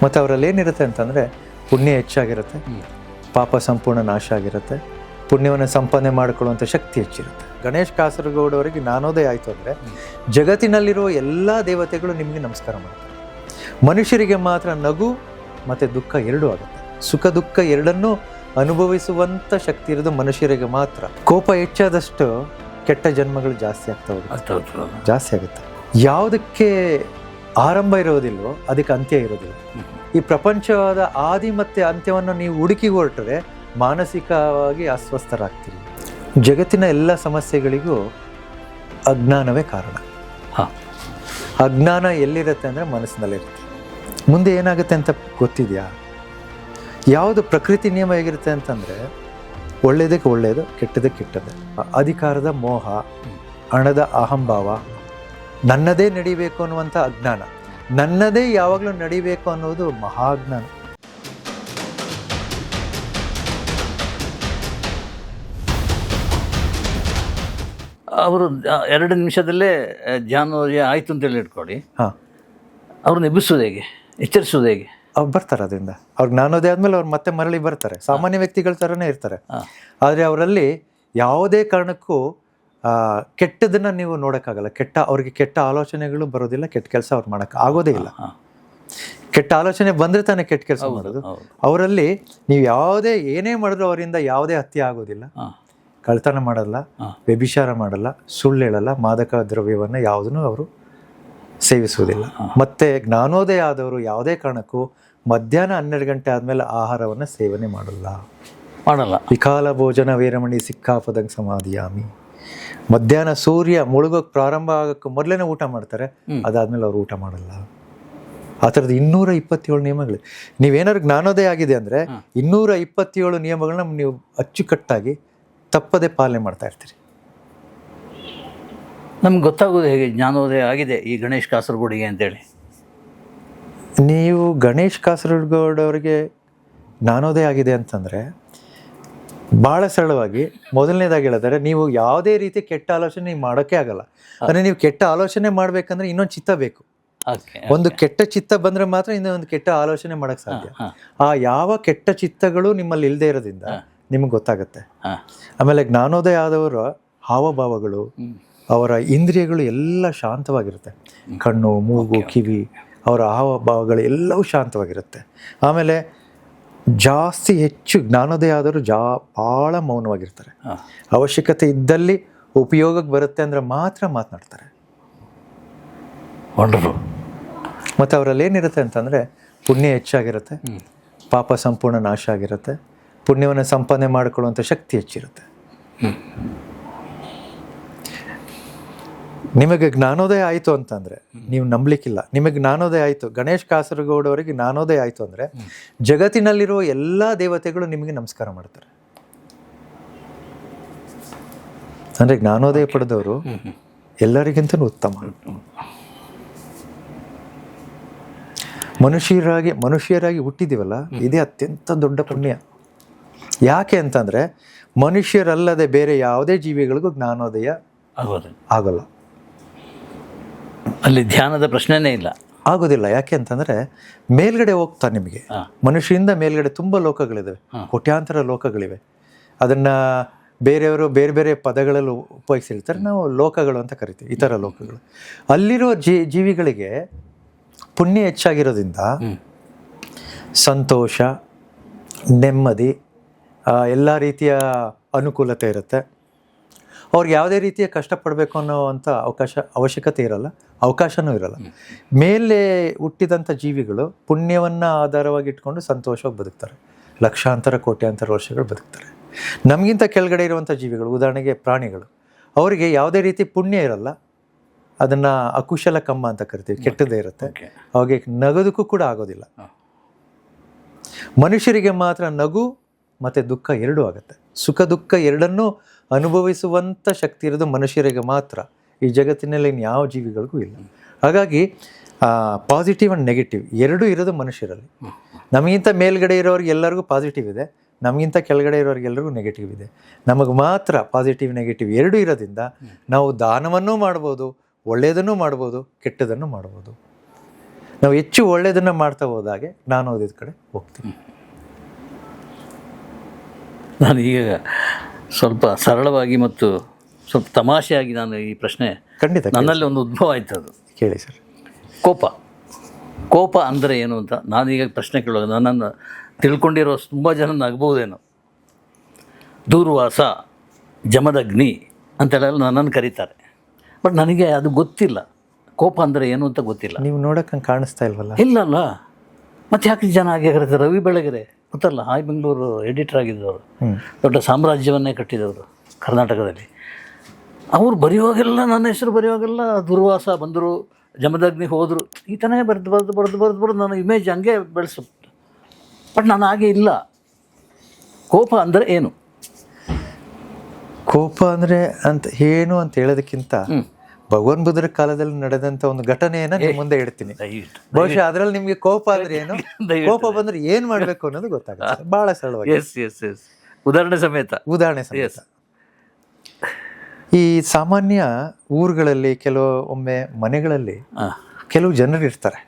ಮತ್ತು ಅವರಲ್ಲಿ ಏನಿರುತ್ತೆ ಅಂತಂದರೆ ಪುಣ್ಯ ಹೆಚ್ಚಾಗಿರುತ್ತೆ, ಪಾಪ ಸಂಪೂರ್ಣ ನಾಶ ಆಗಿರುತ್ತೆ, ಪುಣ್ಯವನ್ನು ಸಂಪಾದನೆ ಮಾಡಿಕೊಳ್ಳುವಂಥ ಶಕ್ತಿ ಹೆಚ್ಚಿರುತ್ತೆ. ಗಣೇಶ್ ಕಾಸರಗೋಡು ಅವರಿಗೆ ಜ್ಞಾನೋದಯ ಆಯಿತು ಅಂದರೆ ಜಗತ್ತಿನಲ್ಲಿರುವ ಎಲ್ಲ ದೇವತೆಗಳು ನಿಮಗೆ ನಮಸ್ಕಾರ ಮಾಡ್ತಾರೆ. ಮನುಷ್ಯರಿಗೆ ಮಾತ್ರ ನಗು ಮತ್ತು ದುಃಖ ಎರಡೂ ಆಗುತ್ತೆ. ಸುಖ ದುಃಖ ಎರಡನ್ನೂ ಅನುಭವಿಸುವಂಥ ಶಕ್ತಿ ಇರೋದು ಮನುಷ್ಯರಿಗೆ ಮಾತ್ರ. ಕೋಪ ಹೆಚ್ಚಾದಷ್ಟು ಕೆಟ್ಟ ಜನ್ಮಗಳು ಜಾಸ್ತಿ ಆಗ್ತಾ ಹೋಗುತ್ತೆ, ಜಾಸ್ತಿ ಆಗುತ್ತೆ. ಯಾವುದಕ್ಕೆ ಆರಂಭ ಇರೋದಿಲ್ವೋ ಅದಕ್ಕೆ ಅಂತ್ಯ ಇರೋದಿಲ್ಲ. ಈ ಪ್ರಪಂಚವಾದ ಆದಿ ಮತ್ತು ಅಂತ್ಯವನ್ನು ನೀವು ಹುಡುಕಿ ಹೊರಟ್ರೆ ಮಾನಸಿಕವಾಗಿ ಅಸ್ವಸ್ಥರಾಗ್ತೀರಿ. ಜಗತ್ತಿನ ಎಲ್ಲ ಸಮಸ್ಯೆಗಳಿಗೂ ಅಜ್ಞಾನವೇ ಕಾರಣ. ಅಜ್ಞಾನ ಎಲ್ಲಿರುತ್ತೆ ಅಂದರೆ ಮನಸ್ಸಿನಲ್ಲಿರುತ್ತೆ. ಮುಂದೆ ಏನಾಗುತ್ತೆ ಅಂತ ಗೊತ್ತಿದೆಯಾ? ಯಾವುದು ಪ್ರಕೃತಿ ನಿಯಮ ಹೇಗಿರುತ್ತೆ ಅಂತಂದರೆ ಒಳ್ಳೆಯದಕ್ಕೆ ಒಳ್ಳೆಯದು, ಕೆಟ್ಟದಕ್ಕೆ ಕೆಟ್ಟದ್ದು. ಅಧಿಕಾರದ ಮೋಹ, ಹಣದ ಅಹಂಭಾವ, ನನ್ನದೇ ನಡಿಬೇಕು ಅನ್ನುವಂಥ ಅಜ್ಞಾನ, ನನ್ನದೇ ಯಾವಾಗಲೂ ನಡಿಬೇಕು ಅನ್ನೋದು ಮಹಾಜ್ಞಾನ. ಅವರು 2 ನಿಮಿಷದಲ್ಲೇ ಜ್ಞಾನೋದಯ ಆಯಿತು ಅಂತೇಳಿ ಇಟ್ಕೊಳ್ಳಿ. ಅವ್ರನ್ನ ಎಬ್ಬಿಸೋದು ಹೇಗೆ, ಎಚ್ಚರಿಸೋದು ಹೇಗೆ? ಅವ್ರು ಬರ್ತಾರೆ ಅದರಿಂದ. ಅವ್ರು ಜ್ಞಾನೋದಯ ಆದಮೇಲೆ ಅವ್ರು ಮತ್ತೆ ಮರಳಿ ಬರ್ತಾರೆ, ಸಾಮಾನ್ಯ ವ್ಯಕ್ತಿಗಳ ಥರನೇ ಇರ್ತಾರೆ. ಆದರೆ ಅವರಲ್ಲಿ ಯಾವುದೇ ಕಾರಣಕ್ಕೂ ಕೆಟ್ಟದನ್ನು ನೀವು ನೋಡೋಕ್ಕಾಗಲ್ಲ. ಅವ್ರಿಗೆ ಕೆಟ್ಟ ಆಲೋಚನೆಗಳು ಬರೋದಿಲ್ಲ, ಕೆಟ್ಟ ಕೆಲಸ ಅವ್ರು ಮಾಡೋಕ್ಕೆ ಆಗೋದೇ ಇಲ್ಲ. ಕೆಟ್ಟ ಆಲೋಚನೆ ಬಂದರೆ ತಾನೇ ಕೆಟ್ಟ ಕೆಲಸ ಮಾಡೋದು. ಅವರಲ್ಲಿ ನೀವು ಏನೇ ಮಾಡಿದ್ರು ಅವರಿಂದ ಯಾವುದೇ ಹತ್ಯೆ ಆಗೋದಿಲ್ಲ, ಕಳ್ತನ ಮಾಡಲ್ಲ, ವ್ಯಭಿಚಾರ ಮಾಡಲ್ಲ, ಸುಳ್ಳು ಹೇಳಲ್ಲ, ಮಾದಕ ದ್ರವ್ಯವನ್ನು ಯಾವುದನ್ನು ಅವರು ಸೇವಿಸುವುದಿಲ್ಲ. ಮತ್ತು ಜ್ಞಾನೋದಯ ಆದವರು ಯಾವುದೇ ಕಾರಣಕ್ಕೂ ಮಧ್ಯಾಹ್ನ 12 ಗಂಟೆ ಆದಮೇಲೆ ಆಹಾರವನ್ನು ಸೇವನೆ ಮಾಡಲ್ಲ. ವಿಕಾಲ ಭೋಜನ ವೀರಮಣಿ ಸಿಕ್ಕಾಪದಂಗೆ ಸಮಾಧಿಯಾಮಿ. ಮಧ್ಯಾಹ್ನ ಸೂರ್ಯ ಮುಳುಗೋಕೆ ಪ್ರಾರಂಭ ಆಗೋಕ್ಕೆ ಮೊದಲೇ ಊಟ ಮಾಡ್ತಾರೆ, ಅದಾದಮೇಲೆ ಅವ್ರು ಊಟ ಮಾಡಲ್ಲ. ಆ ಥರದ್ದು 227 ನಿಯಮಗಳು. ನೀವೇನಾದ್ರು ಜ್ಞಾನೋದಯ ಆಗಿದೆ ಅಂದರೆ 227 ನಿಯಮಗಳನ್ನ ನೀವು ಅಚ್ಚುಕಟ್ಟಾಗಿ ತಪ್ಪದೆ ಪಾಲನೆ ಮಾಡ್ತಾ ಇರ್ತೀರಿ. ನಮ್ಗೆ ಗೊತ್ತಾಗೋದು ಹೇಗೆ ಜ್ಞಾನೋದಯ ಆಗಿದೆ ಈ ಗಣೇಶ್ ಕಾಸರಗೋಡಿಗೆ ಅಂತೇಳಿ? ನೀವು ಗಣೇಶ್ ಕಾಸರಗೋಡು ಅವರಿಗೆ ಜ್ಞಾನೋದಯ ಆಗಿದೆ ಅಂತಂದರೆ ಭಾಳ ಸರಳವಾಗಿ ಮೊದಲನೇದಾಗಿ ಹೇಳಿದರೆ, ನೀವು ಯಾವುದೇ ರೀತಿ ಕೆಟ್ಟ ಆಲೋಚನೆ ನೀವು ಮಾಡೋಕ್ಕೆ ಆಗಲ್ಲ. ಅಂದರೆ ನೀವು ಕೆಟ್ಟ ಆಲೋಚನೆ ಮಾಡಬೇಕಂದ್ರೆ ಇನ್ನೊಂದು ಚಿತ್ತ ಬೇಕು. ಒಂದು ಕೆಟ್ಟ ಚಿತ್ತ ಬಂದರೆ ಮಾತ್ರ ಇನ್ನೊಂದು ಕೆಟ್ಟ ಆಲೋಚನೆ ಮಾಡೋಕ್ಕೆ ಸಾಧ್ಯ. ಆ ಯಾವ ಕೆಟ್ಟ ಚಿತ್ತಗಳು ನಿಮ್ಮಲ್ಲಿ ಇಲ್ಲದೆ ಇರೋದ್ರಿಂದ ನಿಮಗೆ ಗೊತ್ತಾಗುತ್ತೆ. ಆಮೇಲೆ ಜ್ಞಾನೋದಯ ಆದವರ ಹಾವಭಾವಗಳು, ಅವರ ಇಂದ್ರಿಯಗಳು ಎಲ್ಲ ಶಾಂತವಾಗಿರುತ್ತೆ. ಕಣ್ಣು, ಮೂಗು, ಕಿವಿ, ಅವರ ಹಾವಭಾವಗಳು ಎಲ್ಲವೂ ಶಾಂತವಾಗಿರುತ್ತೆ. ಆಮೇಲೆ ಹೆಚ್ಚು ಜ್ಞಾನೋದಯ ಆದವರು ಭಾಳ ಮೌನವಾಗಿರ್ತಾರೆ. ಅವಶ್ಯಕತೆ ಇದ್ದಲ್ಲಿ ಉಪಯೋಗಕ್ಕೆ ಬರುತ್ತೆ ಅಂದರೆ ಮಾತ್ರ ಮಾತನಾಡ್ತಾರೆ. ಮತ್ತು ಅವರಲ್ಲಿ ಏನಿರುತ್ತೆ ಅಂತಂದರೆ ಪುಣ್ಯ ಹೆಚ್ಚಾಗಿರುತ್ತೆ, ಪಾಪ ಸಂಪೂರ್ಣ ನಾಶ ಆಗಿರುತ್ತೆ, ಪುಣ್ಯವನ್ನು ಸಂಪಾದನೆ ಮಾಡಿಕೊಳ್ಳುವಂಥ ಶಕ್ತಿ ಹೆಚ್ಚಿರುತ್ತೆ. ನಿಮಗೆ ಜ್ಞಾನೋದಯ ಆಯಿತು ಅಂತಂದರೆ ನೀವು ನಂಬಲಿಕ್ಕಿಲ್ಲ. ನಿಮಗೆ ಜ್ಞಾನೋದಯ ಆಯಿತು, ಗಣೇಶ್ ಕಾಸರಗೋಡು ಅವರಿಗೆ ಜ್ಞಾನೋದಯ ಆಯಿತು ಅಂದರೆ ಜಗತ್ತಿನಲ್ಲಿರುವ ಎಲ್ಲ ದೇವತೆಗಳು ನಿಮಗೆ ನಮಸ್ಕಾರ ಮಾಡ್ತಾರೆ. ಅಂದರೆ ಜ್ಞಾನೋದಯ ಪಡೆದವರು ಎಲ್ಲರಿಗಿಂತಲೂ ಉತ್ತಮ. ಮನುಷ್ಯರಾಗಿ ಹುಟ್ಟಿದ್ದೀವಲ್ಲ, ಇದೇ ಅತ್ಯಂತ ದೊಡ್ಡ ಪುಣ್ಯ. ಯಾಕೆ ಅಂತಂದರೆ ಮನುಷ್ಯರಲ್ಲದೆ ಬೇರೆ ಯಾವುದೇ ಜೀವಿಗಳಿಗೂ ಜ್ಞಾನೋದಯ ಆಗೋಲ್ಲ. ಅಲ್ಲಿ ಧ್ಯಾನದ ಪ್ರಶ್ನೆನೇ ಇಲ್ಲ, ಆಗೋದಿಲ್ಲ. ಯಾಕೆ ಅಂತಂದರೆ ಮೇಲ್ಗಡೆ ಹೋಗ್ತಾ ನಿಮಗೆ ಮನುಷ್ಯರಿಂದ ಮೇಲ್ಗಡೆ ತುಂಬ ಲೋಕಗಳಿವೆ, ಕೋಟ್ಯಾಂತರ ಲೋಕಗಳಿವೆ. ಅದನ್ನು ಬೇರೆಯವರು ಬೇರೆ ಬೇರೆ ಪದಗಳಲ್ಲಿ ಉಪಯೋಗಿಸಿರ್ತಾರೆ, ನಾವು ಲೋಕಗಳು ಅಂತ ಕರಿತೀವಿ. ಈ ಥರ ಲೋಕಗಳು ಅಲ್ಲಿರೋ ಜೀವಿಗಳಿಗೆ ಪುಣ್ಯ ಹೆಚ್ಚಾಗಿರೋದ್ರಿಂದ ಸಂತೋಷ, ನೆಮ್ಮದಿ, ಎಲ್ಲ ರೀತಿಯ ಅನುಕೂಲತೆ ಇರುತ್ತೆ. ಅವ್ರಿಗೆ ಯಾವುದೇ ರೀತಿಯ ಕಷ್ಟಪಡಬೇಕು ಅನ್ನೋವಂಥ ಅವಶ್ಯಕತೆ ಇರಲ್ಲ, ಅವಕಾಶವೂ ಇರಲ್ಲ. ಮೇಲೆ ಹುಟ್ಟಿದಂಥ ಜೀವಿಗಳು ಪುಣ್ಯವನ್ನು ಆಧಾರವಾಗಿ ಇಟ್ಕೊಂಡು ಸಂತೋಷವಾಗಿ ಬದುಕ್ತಾರೆ, ಲಕ್ಷಾಂತರ ಕೋಟ್ಯಾಂತರ ವರ್ಷಗಳು ಬದುಕ್ತಾರೆ. ನಮಗಿಂತ ಕೆಳಗಡೆ ಇರುವಂಥ ಜೀವಿಗಳು, ಉದಾಹರಣೆಗೆ ಪ್ರಾಣಿಗಳು, ಅವರಿಗೆ ಯಾವುದೇ ರೀತಿ ಪುಣ್ಯ ಇರಲ್ಲ. ಅದನ್ನು ಅಕುಶಲ ಕಮ್ಮ ಅಂತ ಕರಿತೀವಿ, ಕೆಟ್ಟದೇ ಇರುತ್ತೆ. ಅವಾಗೆ ನಗೋದಕ್ಕೂ ಕೂಡ ಆಗೋದಿಲ್ಲ. ಮನುಷ್ಯರಿಗೆ ಮಾತ್ರ ನಗು ಮತ್ತು ದುಃಖ ಎರಡೂ ಆಗುತ್ತೆ. ಸುಖ ದುಃಖ ಎರಡನ್ನೂ ಅನುಭವಿಸುವಂಥ ಶಕ್ತಿ ಇರೋದು ಮನುಷ್ಯರಿಗೆ ಮಾತ್ರ. ಈ ಜಗತ್ತಿನಲ್ಲಿ ಯಾವ ಜೀವಿಗಳಿಗೂ ಇಲ್ಲ. ಹಾಗಾಗಿ ಪಾಸಿಟಿವ್ ಆ್ಯಂಡ್ ನೆಗೆಟಿವ್ ಎರಡೂ ಇರೋದು ಮನುಷ್ಯರಲ್ಲಿ. ನಮಗಿಂತ ಮೇಲ್ಗಡೆ ಇರೋರಿಗೆ ಎಲ್ಲರಿಗೂ ಪಾಸಿಟಿವ್ ಇದೆ, ನಮಗಿಂತ ಕೆಳಗಡೆ ಇರೋರಿಗೆಲ್ಲರಿಗೂ ನೆಗೆಟಿವ್ ಇದೆ. ನಮಗೆ ಮಾತ್ರ ಪಾಸಿಟಿವ್ ನೆಗೆಟಿವ್ ಎರಡೂ ಇರೋದ್ರಿಂದ ನಾವು ದಾನವನ್ನೂ ಮಾಡ್ಬೋದು, ಒಳ್ಳೆಯದನ್ನು ಮಾಡ್ಬೋದು, ಕೆಟ್ಟದನ್ನು ಮಾಡ್ಬೋದು. ನಾವು ಹೆಚ್ಚು ಒಳ್ಳೆಯದನ್ನು ಮಾಡ್ತಾ ಹೋದಾಗೆ ನಾನು ಓದಿದ ಕಡೆ ಹೋಗ್ತೀನಿ. ನಾನು ಈಗ ಸ್ವಲ್ಪ ಸರಳವಾಗಿ ಮತ್ತು ಸ್ವಲ್ಪ ತಮಾಷೆಯಾಗಿ ನಾನು ಈ ಪ್ರಶ್ನೆ ಖಂಡಿತ ನನ್ನಲ್ಲಿ ಒಂದು ಉದ್ಭವ ಆಯ್ತು. ಅದು ಕೇಳಿ ಸರ್. ಕೋಪ ಅಂದರೆ ಏನು ಅಂತ ನಾನೀಗ ಪ್ರಶ್ನೆ ಕೇಳುವಾಗ ನನ್ನನ್ನು ತಿಳ್ಕೊಂಡಿರೋ ತುಂಬ ಜನ ನಗ್ಬೋದೇನೋ. ದೂರ್ವಾಸ, ಜಮದಗ್ನಿ ಅಂತೆಲ್ಲ ನನ್ನನ್ನು ಕರೀತಾರೆ. ಬಟ್ ನನಗೆ ಅದು ಗೊತ್ತಿಲ್ಲ, ಕೋಪ ಅಂದರೆ ಏನು ಅಂತ ಗೊತ್ತಿಲ್ಲ. ನೀವು ನೋಡಕ್ಕೆ ಹಂಗೆ ಕಾಣಿಸ್ತಾ ಇಲ್ವಲ್ಲ? ಇಲ್ಲಲ್ಲ, ಮತ್ತೆ ಯಾಕೆ ಜನ ಹಾಗೆ ಕರೀತಾರೆ? ರವಿ ಬೆಳಗೆರೆ ಗೊತ್ತಲ್ಲ, ಹಾಯ್ ಬೆಂಗಳೂರು ಎಡಿಟರ್ ಆಗಿದ್ದವರು, ದೊಡ್ಡ ಸಾಮ್ರಾಜ್ಯವನ್ನೇ ಕಟ್ಟಿದವರು ಕರ್ನಾಟಕದಲ್ಲಿ. ಅವರು ಬರೆಯುವಾಗೆಲ್ಲ ನನ್ನ ಹೆಸರು ಬರೆಯುವಾಗೆಲ್ಲ ದುರ್ವಾಸ ಬಂದರು, ಜಮದಗ್ನಿ ಹೋದರು, ಈ ಥರನೇ ಬರೆದು ನನ್ನ ಇಮೇಜ್ ಹಂಗೆ ಬೆಳೆಸುತ್ತೆ. ಬಟ್ ನಾನು ಹಾಗೆ ಇಲ್ಲ. ಕೋಪ ಅಂದರೆ ಏನು? ಕೋಪ ಅಂದರೆ ಅಂತ ಏನು ಅಂತ ಹೇಳೋದಕ್ಕಿಂತ ಭಗವಾನ್ ಬುದ್ಧರ ಕಾಲದಲ್ಲಿ ನಡೆದಂಥ ಒಂದು ಘಟನೆಯನ್ನು ನಿಮ್ಮ ಮುಂದೆ ಇಡ್ತೀನಿ. ಬಹುಶಃ ಅದರಲ್ಲಿ ನಿಮಗೆ ಕೋಪ ಅಂದರೆ ಏನು, ಕೋಪ ಬಂದರೆ ಏನು ಮಾಡಬೇಕು ಅನ್ನೋದು ಗೊತ್ತಾಗುತ್ತೆ. ಭಾಳ ಸರಳವಾಗಿ ಉದಾಹರಣೆ ಸಮೇತ. ಈ ಸಾಮಾನ್ಯ ಊರುಗಳಲ್ಲಿ ಕೆಲವೊಮ್ಮೆ ಮನೆಗಳಲ್ಲಿ ಕೆಲವು ಜನರು ಇರ್ತಾರೆ.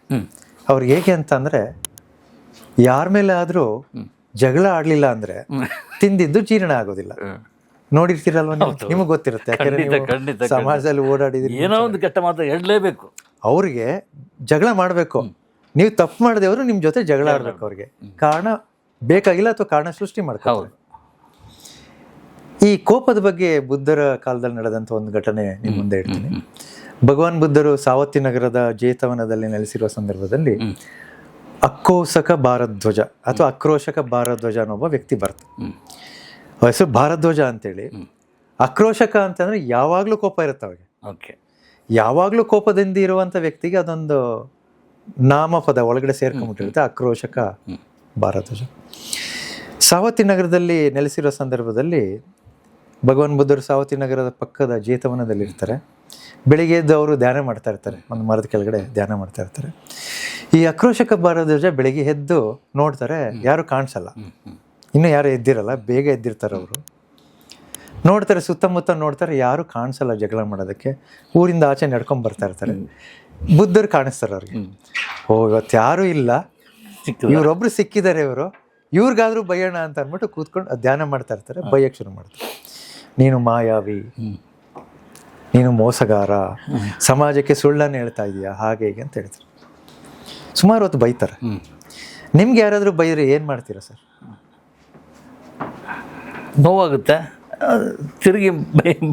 ಅವ್ರಿಗೆ ಹೇಗೆ ಅಂತ ಅಂದರೆ, ಯಾರ ಮೇಲೆ ಆದರೂ ಜಗಳ ಆಡಲಿಲ್ಲ ಅಂದರೆ ತಿಂದಿದ್ದು ಜೀರ್ಣ ಆಗೋದಿಲ್ಲ. ನೋಡಿರ್ತೀರಲ್ವ, ನಿಮಗೆ ಗೊತ್ತಿರುತ್ತೆ, ಯಾಕಂದ್ರೆ ಸಮಾಜದಲ್ಲಿ ಓಡಾಡಿದ್ರಿ. ಏನೋ ಒಂದು ಕೆಟ್ಟ ಮಾತು ಹೇಳಲೇಬೇಕು. ಅವ್ರಿಗೆ ಜಗಳ ಮಾಡಬೇಕು. ನೀವು ತಪ್ಪು ಮಾಡದೇವರು ನಿಮ್ಮ ಜೊತೆ ಜಗಳ ಆಡ್ಬೇಕು. ಅವ್ರಿಗೆ ಕಾರಣ ಬೇಕಾಗಿಲ್ಲ ಅಥವಾ ಕಾರಣ ಸೃಷ್ಟಿ ಮಾಡ್ತಾರೆ. ಈ ಕೋಪದ ಬಗ್ಗೆ ಬುದ್ಧರ ಕಾಲದಲ್ಲಿ ನಡೆದಂಥ ಒಂದು ಘಟನೆ ನಿಮ್ಮ ಮುಂದೆ ಇಡ್ತೀನಿ. ಭಗವಾನ್ ಬುದ್ಧರು ಸಾವತ್ತಿ ನಗರದ ಜೇತವನದಲ್ಲಿ ನೆಲೆಸಿರುವ ಸಂದರ್ಭದಲ್ಲಿ ಅಕ್ಕೋಸಕ ಭಾರದ್ವಾಜ ಅಥವಾ ಆಕ್ರೋಶಕ ಭಾರದ್ವಾಜ ಅನ್ನೊಬ್ಬ ವ್ಯಕ್ತಿ ಬರ್ತಾರೆ. ಹೆಸರು ಭಾರದ್ವಾಜ ಅಂತೇಳಿ. ಆಕ್ರೋಶಕ ಅಂತಂದ್ರೆ ಯಾವಾಗಲೂ ಕೋಪ ಇರುತ್ತೆ ಅವ್ರಿಗೆ. ಯಾವಾಗಲೂ ಕೋಪದಿಂದ ಇರುವಂಥ ವ್ಯಕ್ತಿಗೆ ಅದೊಂದು ನಾಮಪದ ಒಳಗಡೆ ಸೇರ್ಕೊಂಡ್ಬಿಟ್ಟಿರುತ್ತೆ, ಆಕ್ರೋಶಕ ಭಾರದ್ವಾಜ. ಸಾವತ್ತಿ ನಗರದಲ್ಲಿ ನೆಲೆಸಿರೋ ಸಂದರ್ಭದಲ್ಲಿ ಭಗವಾನ್ ಬುದ್ಧರು ಸಾವತ್ತಿ ನಗರದ ಪಕ್ಕದ ಜೇತವನದಲ್ಲಿ ಇರ್ತಾರೆ. ಬೆಳಿಗ್ಗೆ ಎದ್ದು ಅವರು ಧ್ಯಾನ ಮಾಡ್ತಾ ಇರ್ತಾರೆ, ಒಂದು ಮರದ ಕೆಳಗಡೆ ಧ್ಯಾನ ಮಾಡ್ತಾ ಇರ್ತಾರೆ. ಈ ಆಕ್ರೋಶಕ ಭಾರದ್ವಾಜ ಬೆಳಿಗ್ಗೆ ಎದ್ದು ನೋಡ್ತಾರೆ, ಯಾರು ಕಾಣಿಸಲ್ಲ, ಇನ್ನೂ ಯಾರು ಎದ್ದಿರಲ್ಲ, ಬೇಗ ಎದ್ದಿರ್ತಾರೆ ಅವರು. ನೋಡ್ತಾರೆ, ಸುತ್ತಮುತ್ತ ನೋಡ್ತಾರೆ, ಯಾರು ಕಾಣಿಸಲ್ಲ ಜಗಳ ಮಾಡೋದಕ್ಕೆ. ಊರಿಂದ ಆಚೆ ನಡ್ಕೊಂಡು ಬರ್ತಾ ಇರ್ತಾರೆ. ಬುದ್ಧರು ಕಾಣಿಸ್ತಾರೆ ಅವ್ರಿಗೆ. ಇವತ್ತು ಯಾರೂ ಇಲ್ಲ, ಇವರೊಬ್ರು ಸಿಕ್ಕಿದ್ದಾರೆ, ಇವ್ರಿಗಾದ್ರೂ ಬಯ್ಯೋಣ ಅಂತ ಅಂದ್ಬಿಟ್ಟು ಕೂತ್ಕೊಂಡು ಧ್ಯಾನ ಮಾಡ್ತಾ ಇರ್ತಾರೆ. ಬಯ್ಯಕ್ಕೆ ಶುರು ಮಾಡ್ತಾರೆ. ನೀನು ಮಾಯಾವಿ, ನೀನು ಮೋಸಗಾರ, ಸಮಾಜಕ್ಕೆ ಸುಳ್ಳನ್ನು ಹೇಳ್ತಾ ಇದೀಯಾ, ಹಾಗೆ ಹೀಗೆ ಅಂತ ಹೇಳ್ತಾರೆ. ಸುಮಾರು ಹೊತ್ತು ಬೈತಾರೆ. ನಿಮ್ಗೆ ಯಾರಾದರೂ ಬೈದ್ರೆ ಏನು ಮಾಡ್ತೀರಾ ಸರ್? ನೋವಾಗುತ್ತೆ, ತಿರುಗಿ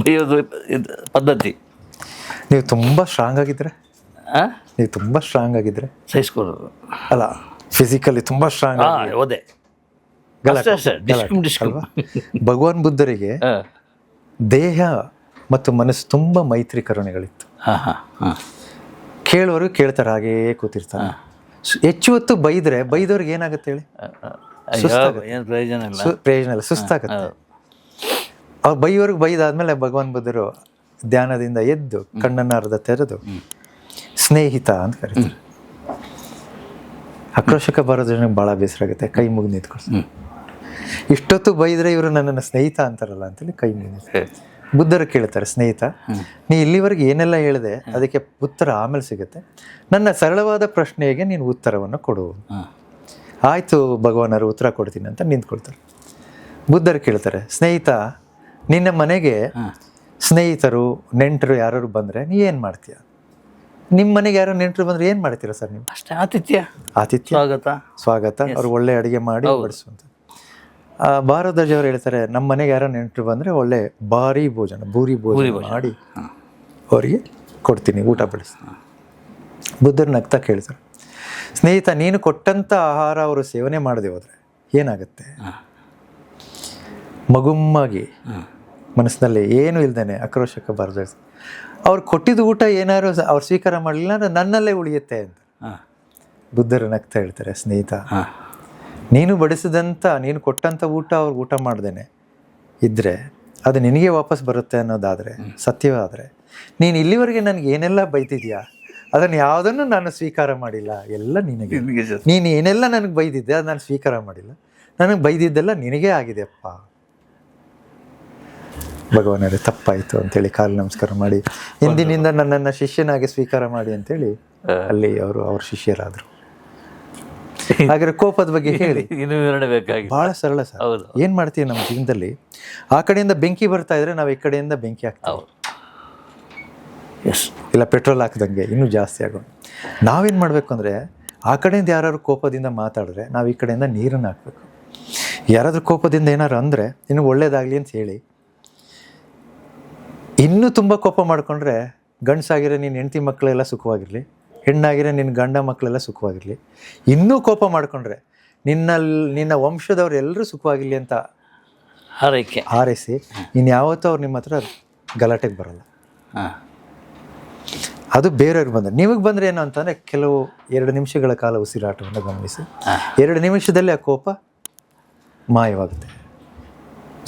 ಬೈಯೋದು ಪದ್ಧತಿ. ನೀವು ತುಂಬ ಸ್ಟ್ರಾಂಗ್ ಆಗಿದ್ರೆ ಸಹಿಸ್ಕೊಳ್ಳೋದು ಅಲ್ಲ, ಫಿಸಿಕಲಿ ತುಂಬ ಸ್ಟ್ರಾಂಗ್ ಓದೆ ಅಲ್ವಾ? ಭಗವಾನ್ ಬುದ್ಧರಿಗೆ ದೇಹ ಮತ್ತು ಮನಸ್ಸು ತುಂಬ ಮೈತ್ರಿ ಕರುಣೆಗಳಿತ್ತು. ಕೇಳೋರು ಕೇಳ್ತಾರೆ, ಹಾಗೇ ಕೂತಿರ್ತಾರೆ. ಹೆಚ್ಚು ಹೊತ್ತು ಬೈದವ್ರಿಗೆ ಏನಾಗುತ್ತೆ ಹೇಳಿ? ಪ್ರಯೋಜನ ಇಲ್ಲ, ಸುಸ್ತಾಗುತ್ತೆ. ಅವ್ರು ಬೈಯೋರ್ಗೆ ಬೈದಾದ್ಮೇಲೆ ಭಗವಾನ್ ಬುದ್ಧರು ಧ್ಯಾನದಿಂದ ಎದ್ದು ಕಣ್ಣನ್ನು ಅರ್ಧ ತೆರೆದು ಸ್ನೇಹಿತ ಅಂತ ಕರೀತಾರೆ. ಆಕ್ರೋಶಕ ಭಾರದ್ವಾಜನಿಗೆ ಭಾಳ ಬೇಸರ ಆಗುತ್ತೆ, ಕೈ ಮುಗಿದು ನಿಂತ್ಕೊಳ್ತಾರೆ. ಇಷ್ಟೊತ್ತು ಬೈದ್ರೆ ಇವರು ನನ್ನನ್ನು ಸ್ನೇಹಿತ ಅಂತಾರಲ್ಲ ಅಂತೇಳಿ ಕೈ ಮುಗಿದು ಬುದ್ಧರು ಕೇಳ್ತಾರೆ, ಸ್ನೇಹಿತ ನೀ ಇಲ್ಲಿವರೆಗೆ ಏನೆಲ್ಲ ಹೇಳಿದೆ ಅದಕ್ಕೆ ಉತ್ತರ ಆಮೇಲೆ ಸಿಗುತ್ತೆ, ನನ್ನ ಸರಳವಾದ ಪ್ರಶ್ನೆಗೆ ನೀನು ಉತ್ತರವನ್ನು ಕೊಡು. ಆಯಿತು ಭಗವಾನರು, ಉತ್ತರ ಕೊಡ್ತೀನಿ ಅಂತ ನಿಂತ್ಕೊಳ್ತಾರೆ. ಬುದ್ಧರು ಕೇಳ್ತಾರೆ, ಸ್ನೇಹಿತ ನಿನ್ನ ಮನೆಗೆ ಸ್ನೇಹಿತರು ನೆಂಟರು ಯಾರು ಬಂದರೆ ನೀ ಏನು ಮಾಡ್ತೀಯ? ನಿಮ್ಮ ಮನೆಗೆ ಯಾರೋ ನೆಂಟರು ಬಂದರೆ ಏನು ಮಾಡ್ತೀರಾ ಸರ್ ನೀವು? ಅಷ್ಟೇ, ಆತಿಥ್ಯ ಸ್ವಾಗತ, ಅವ್ರು ಒಳ್ಳೆ ಅಡುಗೆ ಮಾಡಿ ಬಡಿಸುವಂಥ. ಭಾರದ್ವಾಜ ಅವರು ಹೇಳ್ತಾರೆ, ನಮ್ಮ ಮನೆಗೆ ಯಾರೋ ನೆಂಟರು ಬಂದರೆ ಒಳ್ಳೆ ಭೂರಿ ಭೋಜನ ಮಾಡಿ ಅವರಿಗೆ ಕೊಡ್ತೀನಿ, ಊಟ ಬಡಿಸ್ತೀನಿ. ಬುದ್ಧರು ನಗ್ತಾ ಕೇಳ್ತಾರೆ, ಸ್ನೇಹಿತ ನೀನು ಕೊಟ್ಟಂಥ ಆಹಾರ ಅವರು ಸೇವನೆ ಮಾಡದೆ ಹೋದರೆ ಏನಾಗುತ್ತೆ? ಮಗುಮ್ಮಾಗಿ ಮನಸ್ಸಿನಲ್ಲಿ ಏನು ಇಲ್ದೇನೆ ಆಕ್ರೋಶಕ ಭಾರದ್ವಾಜ, ಅವ್ರು ಕೊಟ್ಟಿದ್ದ ಊಟ ಏನಾದ್ರು ಅವ್ರು ಸ್ವೀಕಾರ ಮಾಡಲಿಲ್ಲ ಅಂದರೆ ನನ್ನಲ್ಲೇ ಉಳಿಯುತ್ತೆ ಅಂತ. ಬುದ್ಧರು ನಗ್ತಾ ಹೇಳ್ತಾರೆ, ಸ್ನೇಹಿತ ನೀನು ಬಡಿಸಿದಂಥ, ನೀನು ಕೊಟ್ಟಂಥ ಊಟ ಅವ್ರಿಗೆ ಊಟ ಮಾಡ್ದೇನೆ ಇದ್ದರೆ ಅದು ನಿನಗೆ ವಾಪಸ್ ಬರುತ್ತೆ ಅನ್ನೋದಾದರೆ, ಸತ್ಯವಾದರೆ, ನೀನು ಇಲ್ಲಿವರೆಗೆ ನನಗೆ ಏನೆಲ್ಲ ಬೈತಿದ್ಯಾ ಅದನ್ನು ಯಾವುದನ್ನು ನಾನು ಸ್ವೀಕಾರ ಮಾಡಿಲ್ಲ, ಎಲ್ಲ ನಿನಗೆ. ನೀನು ಏನೆಲ್ಲ ನನಗೆ ಬೈದಿದ್ದೆ ಅದು ನಾನು ಸ್ವೀಕಾರ ಮಾಡಿಲ್ಲ, ನನಗೆ ಬೈದಿದ್ದೆಲ್ಲ ನಿನಗೇ ಆಗಿದೆಯಪ್ಪ. ಭಗವಾನರೇ ತಪ್ಪಾಯಿತು ಅಂತೇಳಿ ಕಾಲು ನಮಸ್ಕಾರ ಮಾಡಿ ಇಂದಿನಿಂದ ನನ್ನನ್ನು ಶಿಷ್ಯನಾಗಿ ಸ್ವೀಕಾರ ಮಾಡಿ ಅಂತೇಳಿ ಅಲ್ಲಿ ಅವ್ರ ಶಿಷ್ಯರಾದರು. ಹಾಗಾದ್ರೆ ಕೋಪದ ಬಗ್ಗೆ ಹೇಳಿ. ಇನ್ನು ವಿವರಣೆ ಬೇಕಾಗಿ. ಬಹಳ ಸರಳ ಸರ್. ಹೌದು. ಏನು ಮಾಡ್ತೀವಿ ನಮ್ಮ ಜೀವನದಲ್ಲಿ, ಆ ಕಡೆಯಿಂದ ಬೆಂಕಿ ಬರ್ತಾ ಇದ್ರೆ ನಾವು ಈ ಕಡೆಯಿಂದ ಬೆಂಕಿ ಹಾಕ್ತೀವಿ. ಎಸ್. ಇಲ್ಲ ಪೆಟ್ರೋಲ್ ಹಾಕ್ದಂಗೆ ಇನ್ನೂ ಜಾಸ್ತಿ ಆಗೋದು. ನಾವೇನು ಮಾಡಬೇಕು ಅಂದರೆ, ಆ ಕಡೆಯಿಂದ ಯಾರು ಕೋಪದಿಂದ ಮಾತಾಡಿದ್ರೆ ನಾವು ಈ ಕಡೆಯಿಂದ ನೀರನ್ನು ಹಾಕಬೇಕು. ಯಾರಾದರೂ ಕೋಪದಿಂದ ಏನಾರು ಅಂದರೆ ಇನ್ನು ಒಳ್ಳೇದಾಗಲಿ ಅಂತ ಹೇಳಿ, ಇನ್ನೂ ತುಂಬ ಕೋಪ ಮಾಡಿಕೊಂಡ್ರೆ ಗಂಡಸಾಗಿರೋ ನಿನ್ನ ಹೆಂಡತಿ ಮಕ್ಕಳೆಲ್ಲ ಸುಖವಾಗಿರಲಿ, ಹೆಣ್ಣಾಗಿರೋ ನಿನ್ನ ಗಂಡ ಮಕ್ಕಳೆಲ್ಲ ಸುಖವಾಗಿರಲಿ. ಇನ್ನೂ ಕೋಪ ಮಾಡಿಕೊಂಡ್ರೆ ನಿನ್ನ ವಂಶದವ್ರು ಎಲ್ಲರೂ ಸುಖವಾಗಿರಲಿ ಅಂತ ಹಾರೈಸಿ ಇನ್ಯಾವತ್ತೂ ಅವ್ರು ನಿಮ್ಮ ಹತ್ರ ಗಲಾಟೆಗೆ ಬರಲ್ಲ. ಅದು ಬೇರೆಯವ್ರಿಗೆ ಬಂದರೆ. ನಿಮಗೆ ಬಂದರೆ ಏನು ಅಂತಂದರೆ, ಕೆಲವು 2 ನಿಮಿಷಗಳ ಕಾಲ ಉಸಿರಾಟವನ್ನು ಗಮನಿಸಿ, 2 ನಿಮಿಷದಲ್ಲಿ ಆ ಕೋಪ ಮಾಯವಾಗುತ್ತೆ.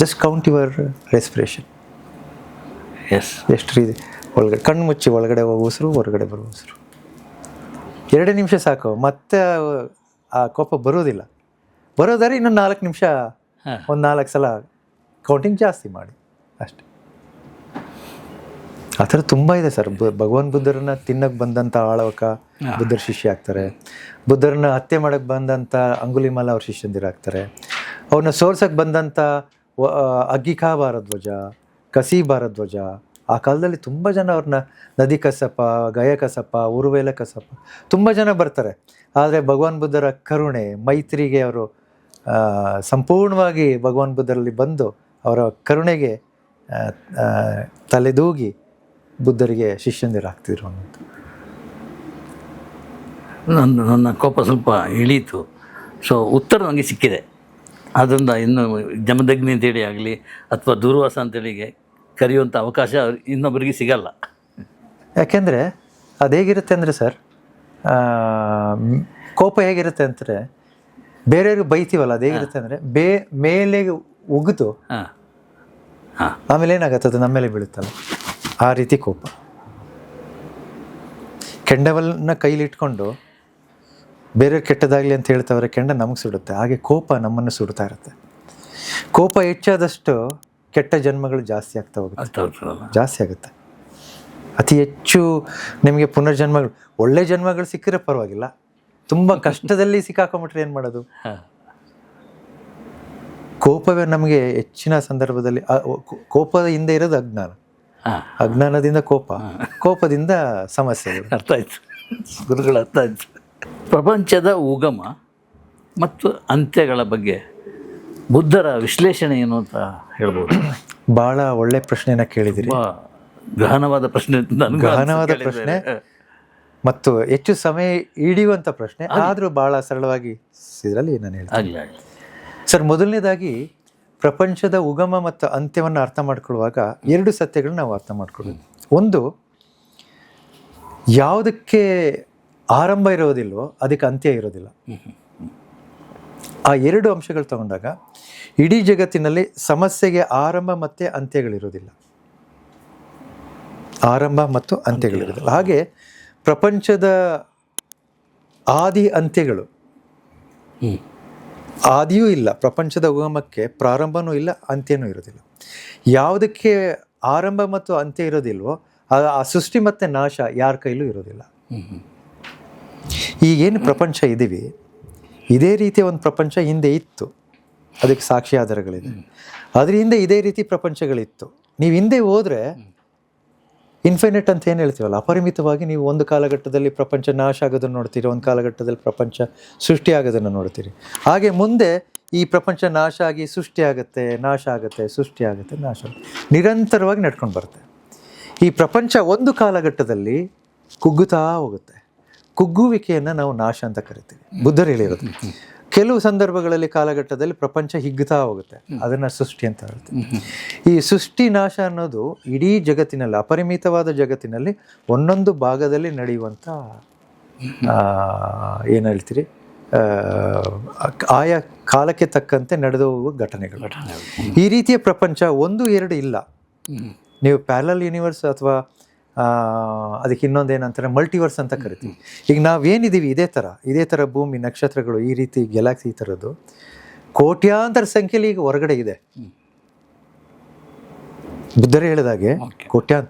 Just count your respiration. Yes. ಎಷ್ಟು ರೀತಿ ಒಳಗಡೆ ಕಣ್ಣು ಮುಚ್ಚಿ ಒಳಗಡೆ ಹೋಗೋ ಉಸಿರು, ಹೊರಗಡೆ ಬರೋ ಉಸಿರು. 2 ನಿಮಿಷ ಸಾಕು, ಮತ್ತೆ ಆ ಕೋಪ ಬರೋದಿಲ್ಲ. ಬರೋದಾದ್ರೆ ಇನ್ನೊಂದು 4 ನಿಮಿಷ, ಒಂದು 4 ಸಲ ಕೌಂಟಿಂಗ್ ಜಾಸ್ತಿ ಮಾಡಿ ಅಷ್ಟೆ. ಆ ಥರ ತುಂಬ ಇದೆ ಸರ್. ಭಗವಾನ್ ಬುದ್ಧರನ್ನ ತಿನ್ನಕ್ಕೆ ಬಂದಂಥ ಆಳವಕ ಬುದ್ಧರ ಶಿಷ್ಯ ಆಗ್ತಾರೆ. ಬುದ್ಧರನ್ನ ಹತ್ಯೆ ಮಾಡೋಕ್ಕೆ ಬಂದಂಥ ಅಂಗುಲಿಮಾಲ ಅವ್ರ ಶಿಷ್ಯಂದಿರಾಗ್ತಾರೆ. ಅವ್ರನ್ನ ಸೋಲ್ಸಕ್ಕೆ ಬಂದಂಥ ಅಗ್ಗಿಕಾ ಭಾರದ್ವಾಜ, ಕಸಿ ಭಾರದ್ವಾಜ, ಆ ಕಾಲದಲ್ಲಿ ತುಂಬ ಜನ ಅವ್ರನ್ನ ನದಿ ಕಸಪ, ಗಯ ಕಸಪ, ಉರುವೇಲ ಕಸಪ ತುಂಬ ಜನ ಬರ್ತಾರೆ. ಆದರೆ ಭಗವಾನ್ ಬುದ್ಧರ ಕರುಣೆ, ಮೈತ್ರಿಗೆ ಅವರು ಸಂಪೂರ್ಣವಾಗಿ ಭಗವಾನ್ ಬುದ್ಧರಲ್ಲಿ ಬಂದು ಅವರ ಕರುಣೆಗೆ ತಲೆದೂಗಿ ಬುದ್ಧರಿಗೆ ಶಿಷ್ಯಂದಿರಾಗ್ತಿದ್ರು ಅನ್ನೋದು. ನನ್ನ ಕೋಪ ಸ್ವಲ್ಪ ಇಳೀತು. ಸೊ ಉತ್ತರ ನನಗೆ ಸಿಕ್ಕಿದೆ. ಆದ್ದರಿಂದ ಇನ್ನು ಜಮದಗ್ನಿ ಅಂತೇಳಿ ಆಗಲಿ ಅಥವಾ ದೂರ್ವಾಸ ಅಂತೇಳಿಗೆ ಕರೆಯುವಂಥ ಅವಕಾಶ ಇನ್ನೊಬ್ಬರಿಗೆ ಸಿಗಲ್ಲ. ಯಾಕೆಂದರೆ ಅದು ಹೇಗಿರುತ್ತೆ ಅಂದರೆ ಸರ್, ಕೋಪ ಹೇಗಿರುತ್ತೆ ಅಂದರೆ, ಬೇರೆಯವ್ರಿಗೆ ಬೈತೀವಲ್ಲ, ಅದು ಹೇಗಿರುತ್ತೆ ಅಂದರೆ ಮೇಲೆ ಉಗಿದು ಆಮೇಲೆ ಏನಾಗತ್ತೆ, ಅದು ನಮ್ಮ ಮೇಲೆ ಬೀಳುತ್ತಲ್ಲ, ಆ ರೀತಿ ಕೋಪ. ಕೆಂಡವನ್ನ ಕೈಲಿಟ್ಕೊಂಡು ಬೇರೆಯವ್ರು ಕೆಟ್ಟದಾಗಲಿ ಅಂತ ಹೇಳ್ತವ್ರೆ, ಕೆಂಡ ನಮಗೆ ಸುಡುತ್ತೆ. ಹಾಗೆ ಕೋಪ ನಮ್ಮನ್ನು ಸುಡ್ತಾ ಇರುತ್ತೆ. ಕೋಪ ಹೆಚ್ಚಾದಷ್ಟು ಕೆಟ್ಟ ಜನ್ಮಗಳು ಜಾಸ್ತಿ ಆಗ್ತಾ ಹೋಗುತ್ತೆ, ಜಾಸ್ತಿ ಆಗುತ್ತೆ. ಅತಿ ಹೆಚ್ಚು ನಿಮಗೆ ಪುನರ್ಜನ್ಮಗಳು, ಒಳ್ಳೆ ಜನ್ಮಗಳು ಸಿಕ್ಕಿದ್ರೆ ಪರವಾಗಿಲ್ಲ, ತುಂಬ ಕಷ್ಟದಲ್ಲಿ ಸಿಕ್ಕಾಕೊಂಬಿಟ್ರೆ ಏನು ಮಾಡೋದು? ಕೋಪವೇ ನಮಗೆ ಹೆಚ್ಚಿನ ಸಂದರ್ಭದಲ್ಲಿ, ಕೋಪದ ಹಿಂದೆ ಇರೋದು ಅಜ್ಞಾನ, ಅಜ್ಞಾನದಿಂದ ಕೋಪ, ಕೋಪದಿಂದ ಸಮಸ್ಯೆಗಳು. ಅರ್ಥ ಆಯ್ತು ಗುರುಗಳು, ಅರ್ಥ ಆಯ್ತು. ಪ್ರಪಂಚದ ಉಗಮ ಮತ್ತು ಅಂತ್ಯಗಳ ಬಗ್ಗೆ ಬುದ್ಧರ ವಿಶ್ಲೇಷಣೆ ಏನು ಅಂತ ಹೇಳ್ಬೋದು? ಭಾಳ ಒಳ್ಳೆ ಪ್ರಶ್ನೆನ ಕೇಳಿದಿರಿ. ಗಹನವಾದ ಪ್ರಶ್ನೆ, ಗಹನವಾದ ಪ್ರಶ್ನೆ ಮತ್ತು ಹೆಚ್ಚು ಸಮಯ ಹಿಡಿಯುವಂಥ ಪ್ರಶ್ನೆ. ಆದರೂ ಭಾಳ ಸರಳವಾಗಿ ಇದರಲ್ಲಿ ನಾನು ಹೇಳ್ತೀನಿ ಸರ್. ಮೊದಲನೇದಾಗಿ ಪ್ರಪಂಚದ ಉಗಮ ಮತ್ತು ಅಂತ್ಯವನ್ನು ಅರ್ಥ ಮಾಡ್ಕೊಳ್ಳುವಾಗ 2 ಸತ್ಯಗಳನ್ನ ನಾವು ಅರ್ಥ ಮಾಡ್ಕೊಳ್ಳೋದು. ಒಂದು, ಯಾವುದಕ್ಕೆ ಆರಂಭ ಇರೋದಿಲ್ವೋ ಅದಕ್ಕೆ ಅಂತ್ಯ ಇರೋದಿಲ್ಲ. ಆ 2 ಅಂಶಗಳು ತಗೊಂಡಾಗ ಇಡೀ ಜಗತ್ತಿನಲ್ಲಿ ಸಮಸ್ಯೆಗೆ ಆರಂಭ ಮತ್ತು ಅಂತ್ಯಗಳಿರೋದಿಲ್ಲ, ಆರಂಭ ಮತ್ತು ಅಂತ್ಯಗಳಿರೋದಿಲ್ಲ. ಹಾಗೆ ಪ್ರಪಂಚದ ಆದಿ ಅಂತ್ಯಗಳು, ಆದಿಯೂ ಇಲ್ಲ, ಪ್ರಪಂಚದ ಉಗಮಕ್ಕೆ ಪ್ರಾರಂಭನೂ ಇಲ್ಲ, ಅಂತ್ಯನೂ ಇರೋದಿಲ್ಲ. ಯಾವುದಕ್ಕೆ ಆರಂಭ ಮತ್ತು ಅಂತ್ಯ ಇರೋದಿಲ್ವೋ ಆ ಸೃಷ್ಟಿ ಮತ್ತು ನಾಶ ಯಾರ ಕೈಲೂ ಇರೋದಿಲ್ಲ. ಈಗೇನು ಪ್ರಪಂಚ ಇದ್ದೀವಿ, ಇದೇ ರೀತಿಯ ಒಂದು ಪ್ರಪಂಚ ಹಿಂದೆ ಇತ್ತು, ಅದಕ್ಕೆ ಸಾಕ್ಷಿ ಆಧಾರಗಳಿದೆ. ಅದ್ರ ಹಿಂದೆ ಇದೇ ರೀತಿ ಪ್ರಪಂಚಗಳಿತ್ತು. ನೀವು ಹಿಂದೆ ಹೋದರೆ ಇನ್ಫಿನಿಟ್ ಅಂತ ಏನು ಹೇಳ್ತೀವಲ್ಲ, ಅಪರಿಮಿತವಾಗಿ ನೀವು ಒಂದು ಕಾಲಘಟ್ಟದಲ್ಲಿ ಪ್ರಪಂಚ ನಾಶ ಆಗೋದನ್ನು ನೋಡ್ತೀರಿ, ಒಂದು ಕಾಲಘಟ್ಟದಲ್ಲಿ ಪ್ರಪಂಚ ಸೃಷ್ಟಿ ಆಗೋದನ್ನು ನೋಡ್ತೀರಿ. ಹಾಗೆ ಮುಂದೆ ಈ ಪ್ರಪಂಚ ನಾಶ ಆಗಿ ಸೃಷ್ಟಿ ಆಗುತ್ತೆ, ನಾಶ ಆಗುತ್ತೆ, ಸೃಷ್ಟಿ ಆಗುತ್ತೆ, ನಾಶ ಆಗುತ್ತೆ, ನಿರಂತರವಾಗಿ ನಡ್ಕೊಂಡು ಬರುತ್ತೆ. ಈ ಪ್ರಪಂಚ ಒಂದು ಕಾಲಘಟ್ಟದಲ್ಲಿ ಕುಗ್ಗುತ್ತಾ ಹೋಗುತ್ತೆ. ಕುಗ್ಗುವಿಕೆಯನ್ನು ನಾವು ನಾಶ ಅಂತ ಕರಿತೀವಿ, ಬುದ್ಧರು ಹೇಳಿರೋದು. ಕೆಲವು ಸಂದರ್ಭಗಳಲ್ಲಿ ಕಾಲಘಟ್ಟದಲ್ಲಿ ಪ್ರಪಂಚ ಹಿಗ್ಗುತ್ತಾ ಹೋಗುತ್ತೆ, ಅದನ್ನು ಸೃಷ್ಟಿ ಅಂತ ಹೇಳ್ತೀವಿ. ಈ ಸೃಷ್ಟಿ ನಾಶ ಅನ್ನೋದು ಇಡೀ ಜಗತ್ತಿನಲ್ಲಿ, ಅಪರಿಮಿತವಾದ ಜಗತ್ತಿನಲ್ಲಿ ಒಂದೊಂದು ಭಾಗದಲ್ಲಿ ನಡೆಯುವಂಥ ಏನು ಹೇಳ್ತೀರಿ, ಆಯಾ ಕಾಲಕ್ಕೆ ತಕ್ಕಂತೆ ನಡೆದು ಹೋಗುವ ಘಟನೆಗಳು. ಈ ರೀತಿಯ ಪ್ರಪಂಚ 1, 2 ಇಲ್ಲ. ನೀವು ಪ್ಯಾರಲಲ್ ಯೂನಿವರ್ಸ್ ಅಥವಾ ಅದಕ್ಕೆ ಇನ್ನೊಂದು ಏನಂತಾರೆ ಮಲ್ಟಿವರ್ಸ್ ಅಂತ ಕರಿತೀವಿ. ಈಗ ನಾವೇನಿದ್ದೀವಿ ಇದೇ ಥರ ಭೂಮಿ, ನಕ್ಷತ್ರಗಳು, ಈ ರೀತಿ ಗ್ಯಾಲಾಕ್ಸಿ, ಈ ಥರದ್ದು ಕೋಟ್ಯಾಂತರ ಸಂಖ್ಯೆಯಲ್ಲಿ ಈಗ ಹೊರಗಡೆ ಇದೆ. ಬುದ್ಧರು ಹೇಳಿದಾಗೆ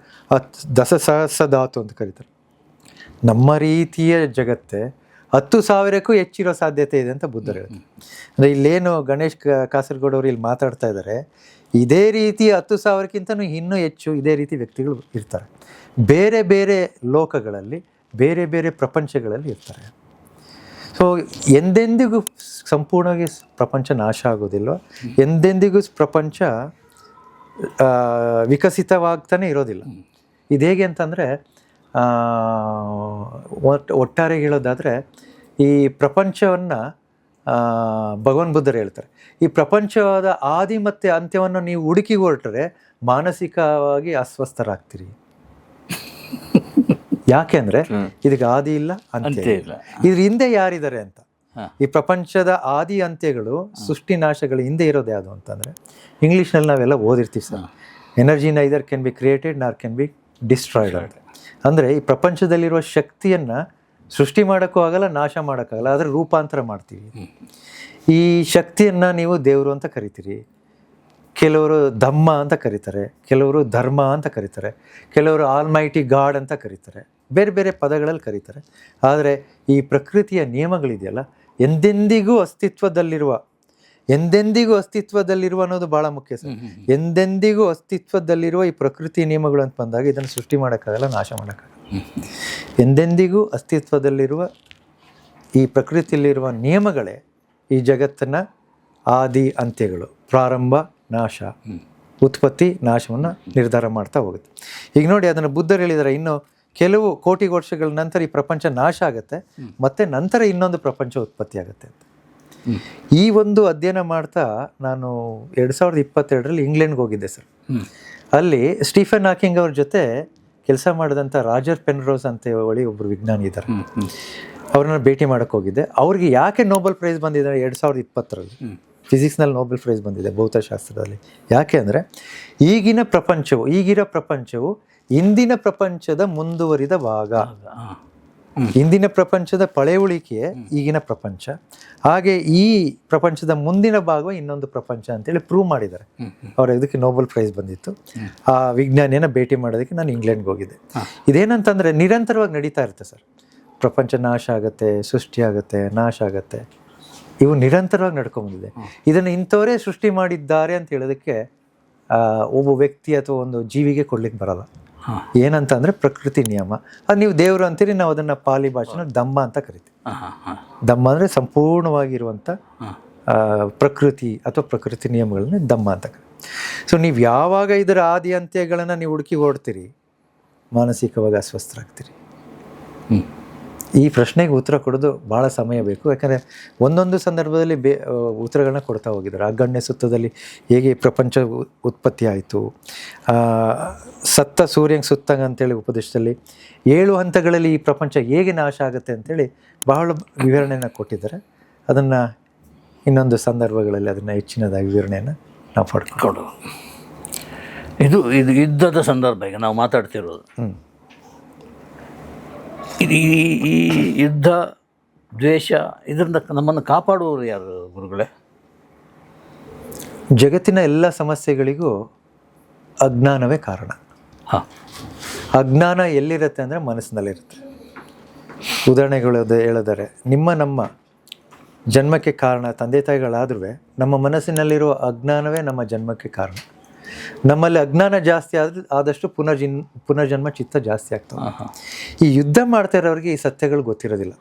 ದಶಸಹಸ್ರ ಧಾತು ಅಂತ ಕರೀತಾರೆ. ನಮ್ಮ ರೀತಿಯ ಜಗತ್ತೇ 10,000ಕ್ಕೂ ಹೆಚ್ಚಿರೋ ಸಾಧ್ಯತೆ ಇದೆ ಅಂತ ಬುದ್ಧರು ಹೇಳ್ತಾರೆ. ಅಂದರೆ ಇಲ್ಲೇನು ಗಣೇಶ್ ಕಾಸರಗೋಡು ಅವರು ಇಲ್ಲಿ ಮಾತಾಡ್ತಾ ಇದ್ದಾರೆ, ಇದೇ ರೀತಿ 10,000ಕ್ಕಿಂತನೂ ಇನ್ನೂ ಹೆಚ್ಚು ಇದೇ ರೀತಿ ವ್ಯಕ್ತಿಗಳು ಇರ್ತಾರೆ. ಬೇರೆ ಬೇರೆ ಲೋಕಗಳಲ್ಲಿ, ಬೇರೆ ಬೇರೆ ಪ್ರಪಂಚಗಳಲ್ಲಿ ಇರ್ತಾರೆ. ಸೊ ಎಂದೆಂದಿಗೂ ಸಂಪೂರ್ಣವಾಗಿ ಪ್ರಪಂಚ ನಾಶ ಆಗೋದಿಲ್ಲ, ಎಂದೆಂದಿಗೂ ಪ್ರಪಂಚ ವಿಕಸಿತವಾಗ್ತಾನೆ ಇರೋದಿಲ್ಲ. ಇದು ಹೇಗೆ ಅಂತಂದರೆ, ಒಟ್ಟಾರೆ ಹೇಳೋದಾದರೆ ಈ ಪ್ರಪಂಚವನ್ನು ಭಗವಾನ್ ಬುದ್ಧರು ಹೇಳ್ತಾರೆ, ಈ ಪ್ರಪಂಚದ ಆದಿ ಮತ್ತು ಅಂತ್ಯವನ್ನು ನೀವು ಹುಡುಕಿ ಹೊರಟ್ರೆ ಮಾನಸಿಕವಾಗಿ ಅಸ್ವಸ್ಥರಾಗ್ತೀರಿ. ಯಾಕೆ ಅಂದರೆ ಇದಕ್ಕೆ ಆದಿ ಇಲ್ಲ, ಅಂತ್ಯ ಇಲ್ಲ. ಇದ್ರ ಹಿಂದೆ ಯಾರಿದ್ದಾರೆ ಅಂತ, ಈ ಪ್ರಪಂಚದ ಆದಿ ಅಂತ್ಯಗಳು, ಸೃಷ್ಟಿ ನಾಶಗಳು ಹಿಂದೆ ಇರೋದು ಯಾವುದು ಅಂತಂದರೆ, ಇಂಗ್ಲೀಷ್ನಲ್ಲಿ ನಾವೆಲ್ಲ ಓದಿರ್ತೀವಿ sir, energy neither can be created nor can be destroyed ಅಂತ. ಅಂದರೆ ಈ ಪ್ರಪಂಚದಲ್ಲಿರುವ ಶಕ್ತಿಯನ್ನು ಸೃಷ್ಟಿ ಮಾಡೋಕ್ಕೂ ಆಗಲ್ಲ, ನಾಶ ಮಾಡೋಕ್ಕಾಗಲ್ಲ, ಆದರೆ ರೂಪಾಂತರ ಮಾಡ್ತೀವಿ. ಈ ಶಕ್ತಿಯನ್ನು ನೀವು ದೇವರು ಅಂತ ಕರಿತೀರಿ, ಕೆಲವರು ಧಮ್ಮ ಅಂತ ಕರೀತಾರೆ, ಕೆಲವರು ಧರ್ಮ ಅಂತ ಕರೀತಾರೆ, ಕೆಲವರು ಆಲ್ಮೈಟಿ ಗಾಡ್ ಅಂತ ಕರೀತಾರೆ, ಬೇರೆ ಬೇರೆ ಪದಗಳಲ್ಲಿ ಕರೀತಾರೆ. ಆದರೆ ಈ ಪ್ರಕೃತಿಯ ನಿಯಮಗಳಿದೆಯಲ್ಲ, ಎಂದೆಂದಿಗೂ ಅಸ್ತಿತ್ವದಲ್ಲಿರುವ ಅನ್ನೋದು ಭಾಳ ಮುಖ್ಯ ಸರ್. ಎಂದೆಂದಿಗೂ ಅಸ್ತಿತ್ವದಲ್ಲಿರುವ ಈ ಪ್ರಕೃತಿ ನಿಯಮಗಳು ಅಂತ ಬಂದಾಗ ಇದನ್ನು ಸೃಷ್ಟಿ ಮಾಡೋಕ್ಕಾಗಲ್ಲ, ನಾಶ ಮಾಡೋಕ್ಕಾಗಲ್ಲ. ಎಂದೆಂದಿಗೂ ಅಸ್ತಿತ್ವದಲ್ಲಿರುವ ಈ ಪ್ರಕೃತಿಯಲ್ಲಿರುವ ನಿಯಮಗಳೇ ಈ ಜಗತ್ತನ್ನು ಆದಿ ಅಂತ್ಯಗಳು, ಪ್ರಾರಂಭ ನಾಶ, ಉತ್ಪತ್ತಿ ನಾಶವನ್ನು ನಿರ್ಧಾರ ಮಾಡ್ತಾ ಹೋಗುತ್ತೆ. ಈಗ ನೋಡಿ, ಅದನ್ನು ಬುದ್ಧರು ಹೇಳಿದ್ದಾರೆ, ಇನ್ನು ಕೆಲವು ಕೋಟಿ ವರ್ಷಗಳ ನಂತರ ಈ ಪ್ರಪಂಚ ನಾಶ ಆಗುತ್ತೆ, ಮತ್ತೆ ನಂತರ ಇನ್ನೊಂದು ಪ್ರಪಂಚ ಉತ್ಪತ್ತಿ ಆಗುತ್ತೆ ಅಂತ. ಈ ಒಂದು ಅಧ್ಯಯನ ಮಾಡ್ತಾ ನಾನು 2022ರಲ್ಲಿ ಇಂಗ್ಲೆಂಡ್ಗೆ ಹೋಗಿದ್ದೆ ಸರ್. ಅಲ್ಲಿ ಸ್ಟೀಫನ್ ಹಾಕಿಂಗ್ ಅವ್ರ ಜೊತೆ ಕೆಲಸ ಮಾಡಿದಂಥ ರಾಜರ್ ಪೆನ್ರೋಸ್ ಅಂತ ಹೇಳಿ ಒಬ್ಬರು ವಿಜ್ಞಾನಿ ಇದ್ದಾರೆ, ಅವ್ರನ್ನ ಭೇಟಿ ಮಾಡೋಕ್ಕೆ ಹೋಗಿದ್ದೆ. ಅವ್ರಿಗೆ ಯಾಕೆ ನೋಬೆಲ್ ಪ್ರೈಸ್ ಬಂದಿದೆ 2020ರಲ್ಲಿ ಫಿಸಿಕ್ಸ್ನಲ್ಲಿ ನೋಬೆಲ್ ಪ್ರೈಸ್ ಬಂದಿದೆ, ಭೌತಶಾಸ್ತ್ರದಲ್ಲಿ. ಯಾಕೆ ಅಂದರೆ ಈಗಿರೋ ಪ್ರಪಂಚವು ಇಂದಿನ ಪ್ರಪಂಚದ ಮುಂದುವರಿದ ಭಾಗ, ಇಂದಿನ ಪ್ರಪಂಚದ ಪಳೆಯುಳಿಕೆಯೇ ಈಗಿನ ಪ್ರಪಂಚ, ಹಾಗೆ ಈ ಪ್ರಪಂಚದ ಮುಂದಿನ ಭಾಗ ಇನ್ನೊಂದು ಪ್ರಪಂಚ ಅಂತೇಳಿ ಪ್ರೂವ್ ಮಾಡಿದ್ದಾರೆ. ಅವ್ರ ಇದಕ್ಕೆ ನೋಬೆಲ್ ಪ್ರೈಸ್ ಬಂದಿತ್ತು. ಆ ವಿಜ್ಞಾನಿಯನ್ನು ಭೇಟಿ ಮಾಡೋದಕ್ಕೆ ನಾನು ಇಂಗ್ಲೆಂಡ್ಗೆ ಹೋಗಿದ್ದೆ. ಇದೇನಂತಂದರೆ ನಿರಂತರವಾಗಿ ನಡೀತಾ ಇರುತ್ತೆ ಸರ್. ಪ್ರಪಂಚ ನಾಶ ಆಗುತ್ತೆ, ಸೃಷ್ಟಿ ಆಗುತ್ತೆ, ನಾಶ ಆಗುತ್ತೆ, ಇವು ನಿರಂತರವಾಗಿ ನಡ್ಕೊಂಬಂದಿದೆ. ಇದನ್ನು ಇಂಥವರೇ ಸೃಷ್ಟಿ ಮಾಡಿದ್ದಾರೆ ಅಂತ ಹೇಳೋದಕ್ಕೆ ಒಬ್ಬ ವ್ಯಕ್ತಿ ಅಥವಾ ಒಂದು ಜೀವಿಗೆ ಕೊಡ್ಲಿಕ್ಕೆ ಬರಲ್ಲ. ಏನಂತ ಅಂದರೆ ಪ್ರಕೃತಿ ನಿಯಮ. ಅದು ನೀವು ದೇವರು ಅಂತೀರಿ, ನಾವು ಅದನ್ನು ಪಾಲಿ ಭಾಷೆನ ದಮ್ಮ ಅಂತ ಕರಿತೀವಿ. ದಮ್ಮ ಅಂದರೆ ಸಂಪೂರ್ಣವಾಗಿರುವಂಥ ಪ್ರಕೃತಿ ಅಥವಾ ಪ್ರಕೃತಿ ನಿಯಮಗಳನ್ನ ದಮ್ಮ ಅಂತ ಕರಿತೀವಿ. ಸೊ ನೀವು ಯಾವಾಗ ಇದರ ಆದಿ ಅಂತ್ಯಗಳನ್ನು ನೀವು ಹುಡುಕಿ ಓಡ್ತೀರಿ, ಮಾನಸಿಕವಾಗಿ ಅಸ್ವಸ್ಥರಾಗ್ತೀರಿ. ಈ ಪ್ರಶ್ನೆಗೆ ಉತ್ತರ ಕೊಡೋದು ಭಾಳ ಸಮಯ ಬೇಕು. ಯಾಕಂದರೆ ಒಂದೊಂದು ಸಂದರ್ಭದಲ್ಲಿ ಉತ್ತರಗಳನ್ನ ಕೊಡ್ತಾ ಹೋಗಿದ್ದಾರೆ. ಅಗಣ್ಯ ಸುತ್ತದಲ್ಲಿ ಹೇಗೆ ಪ್ರಪಂಚ ಉತ್ಪತ್ತಿ ಆಯಿತು, ಸತ್ತ ಸೂರ್ಯಂಗೆ ಸುತ್ತಂಗ ಅಂತೇಳಿ ಉಪದೇಶದಲ್ಲಿ 7 ಹಂತಗಳಲ್ಲಿ ಈ ಪ್ರಪಂಚ ಹೇಗೆ ನಾಶ ಆಗುತ್ತೆ ಅಂತೇಳಿ ಬಹಳ ವಿವರಣೆಯನ್ನು ಕೊಟ್ಟಿದ್ದಾರೆ. ಅದನ್ನು ಇನ್ನೊಂದು ಸಂದರ್ಭಗಳಲ್ಲಿ ಅದನ್ನು ಹೆಚ್ಚಿನದಾಗಿ ವಿವರಣೆಯನ್ನು ನಾವು ಪಡ್ಕೊಂಡು, ಇದು ಯುದ್ಧದ ಸಂದರ್ಭ ಈಗ ನಾವು ಮಾತಾಡ್ತಿರೋದು. ಈ ಯುದ್ಧ, ದ್ವೇಷ, ಇದರಿಂದ ನಮ್ಮನ್ನು ಕಾಪಾಡುವವರು ಯಾರು ಗುರುಗಳೇ? ಜಗತ್ತಿನ ಎಲ್ಲ ಸಮಸ್ಯೆಗಳಿಗೂ ಅಜ್ಞಾನವೇ ಕಾರಣ. ಅಜ್ಞಾನ ಎಲ್ಲಿರುತ್ತೆ ಅಂದರೆ ಮನಸ್ಸಿನಲ್ಲಿರುತ್ತೆ. ಉದಾಹರಣೆಗಳು ಹೇಳಿದರೆ, ನಮ್ಮ ಜನ್ಮಕ್ಕೆ ಕಾರಣ ತಂದೆ ತಾಯಿಗಳಾದ್ರೂ ನಮ್ಮ ಮನಸ್ಸಿನಲ್ಲಿರುವ ಅಜ್ಞಾನವೇ ನಮ್ಮ ಜನ್ಮಕ್ಕೆ ಕಾರಣ. ನಮ್ಮಲ್ಲಿ ಅಜ್ಞಾನ ಜಾಸ್ತಿ ಆದಷ್ಟು ಪುನರ್ಜನ್ಮ ಚಿತ್ತ ಜಾಸ್ತಿ ಆಗ್ತವೆ. ಈ ಯುದ್ಧ ಮಾಡ್ತಾ ಇರೋರಿಗೆ ಈ ಸತ್ಯಗಳು ಗೊತ್ತಿರೋದಿಲ್ಲ.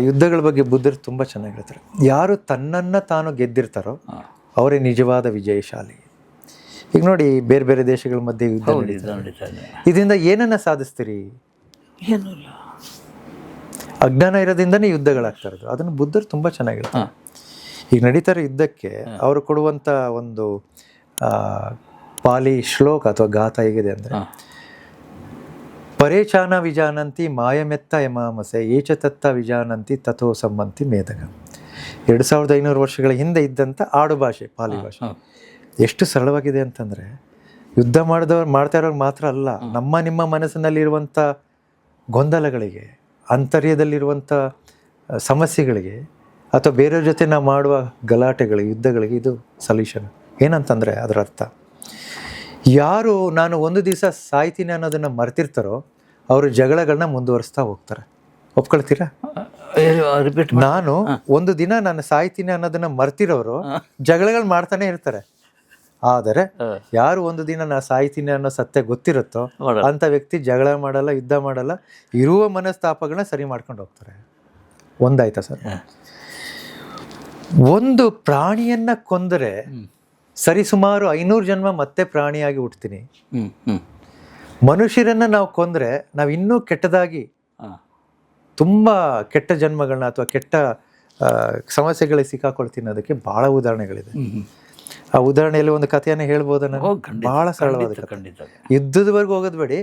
ಯುದ್ಧಗಳ ಬಗ್ಗೆ ಬುದ್ಧರು ತುಂಬ ಚೆನ್ನಾಗಿ ಹೇಳ್ತಾರೆ. ಯಾರು ತನ್ನನ್ನು ತಾನು ಗೆದ್ದಿರ್ತಾರೋ ಅವರೇ ನಿಜವಾದ ವಿಜಯಶಾಲಿ. ಈಗ ನೋಡಿ, ಬೇರೆ ಬೇರೆ ದೇಶಗಳ ಮಧ್ಯೆ ಯುದ್ಧ ನಡೀತಾ ಇದೆ. ಇದರಿಂದ ಏನನ್ನ ಸಾಧಿಸ್ತೀರಿ? ಏನೂ ಇಲ್ಲ. ಅಜ್ಞಾನ ಇರೋದ್ರಿಂದನೇ ಯುದ್ಧಗಳಾಗ್ತಾ ಇರೋದು. ಅದನ್ನು ಬುದ್ಧರು ತುಂಬ ಚೆನ್ನಾಗಿ ಹೇಳ್ತಾರೆ. ಈಗ ನಡೀತಾರೆ ಯುದ್ಧಕ್ಕೆ ಅವರು ಕೊಡುವಂಥ ಒಂದು ಪಾಲಿ ಶ್ಲೋಕ ಅಥವಾ ಗಾಥ ಹೇಗಿದೆ ಅಂದರೆ, ಪರೇಚಾನ ವಿಜಾನಂತಿ ಮಾಯಮೆತ್ತ ಯಮಾಮಸೆ ಏಚತತ್ತ ವಿಜಾನಂತಿ ತಥೋ ಸಮ್ಮಂತಿ ಮೇಧಗ. 2500 ವರ್ಷಗಳ ಹಿಂದೆ ಇದ್ದಂಥ ಆಡು ಭಾಷೆ, ಪಾಲಿ ಭಾಷೆ ಎಷ್ಟು ಸರಳವಾಗಿದೆ ಅಂತಂದರೆ, ಯುದ್ಧ ಮಾಡ್ತಾ ಇರೋರು ಮಾತ್ರ ಅಲ್ಲ, ನಿಮ್ಮ ಮನಸ್ಸಿನಲ್ಲಿರುವಂಥ ಗೊಂದಲಗಳಿಗೆ, ಆಂತರ್ಯದಲ್ಲಿರುವಂಥ ಸಮಸ್ಯೆಗಳಿಗೆ ಅಥವಾ ಬೇರೆಯವ್ರ ಜೊತೆ ನಾವು ಮಾಡುವ ಗಲಾಟೆಗಳಿಗೆ, ಯುದ್ಧಗಳಿಗೆ ಇದು ಸೊಲ್ಯೂಷನ್. ಏನಂತಂದರೆ ಅದರ ಅರ್ಥ, ಯಾರು ನಾನು ಒಂದು ದಿವಸ ಸಾಯ್ತೀನಿ ಅನ್ನೋದನ್ನು ಮರ್ತಿರ್ತಾರೋ ಅವರು ಜಗಳಗಳನ್ನ ಮುಂದುವರಿಸ್ತಾ ಹೋಗ್ತಾರೆ. ಒಪ್ಕೊಳ್ತೀರಾ? ರಿಪೀಟ್. ನಾನು ಒಂದು ದಿನ ನಾನು ಸಾಯ್ತೀನಿ ಅನ್ನೋದನ್ನ ಮರ್ತಿರೋರು ಜಗಳಗಳು ಮಾಡ್ತಾನೆ ಇರ್ತಾರೆ. ಆದರೆ ಯಾರು ಒಂದು ದಿನ ನಾ ಸಾಯ್ತೀನಿ ಅನ್ನೋ ಸತ್ಯ ಗೊತ್ತಿರುತ್ತೋ ಅಂತ ವ್ಯಕ್ತಿ ಜಗಳ ಮಾಡಲ್ಲ, ಯುದ್ಧ ಮಾಡಲ್ಲ, ಇರುವ ಮನಸ್ತಾಪಗಳನ್ನ ಸರಿ ಮಾಡ್ಕೊಂಡು ಹೋಗ್ತಾರೆ. ಒಂದಾಯ್ತಾ ಸರ್? ಒಂದು ಪ್ರಾಣಿಯನ್ನ ಕೊಂದರೆ ಸರಿಸುಮಾರು 500 ಜನ್ಮ ಮತ್ತೆ ಪ್ರಾಣಿಯಾಗಿ ಹುಟ್ತೀನಿ. ಮನುಷ್ಯರನ್ನ ನಾವು ಕೊಂದ್ರೆ ನಾವು ಇನ್ನೂ ಕೆಟ್ಟದಾಗಿ ತುಂಬ ಕೆಟ್ಟ ಜನ್ಮಗಳನ್ನ ಅಥವಾ ಕೆಟ್ಟ ಸಮಸ್ಯೆಗಳಿಗೆ ಸಿಕ್ಕಾಕೊಳ್ತೀನಿ. ಅದಕ್ಕೆ ಬಹಳ ಉದಾಹರಣೆಗಳಿದೆ. ಆ ಉದಾಹರಣೆಯಲ್ಲಿ ಒಂದು ಕಥೆಯನ್ನು ಹೇಳ್ಬೋದ? ಬಹಳ ಸರಳವಾದ ಕಥೆ. ಯುದ್ಧದವರೆಗೂ ಹೋಗೋದು ಬೇಡಿ,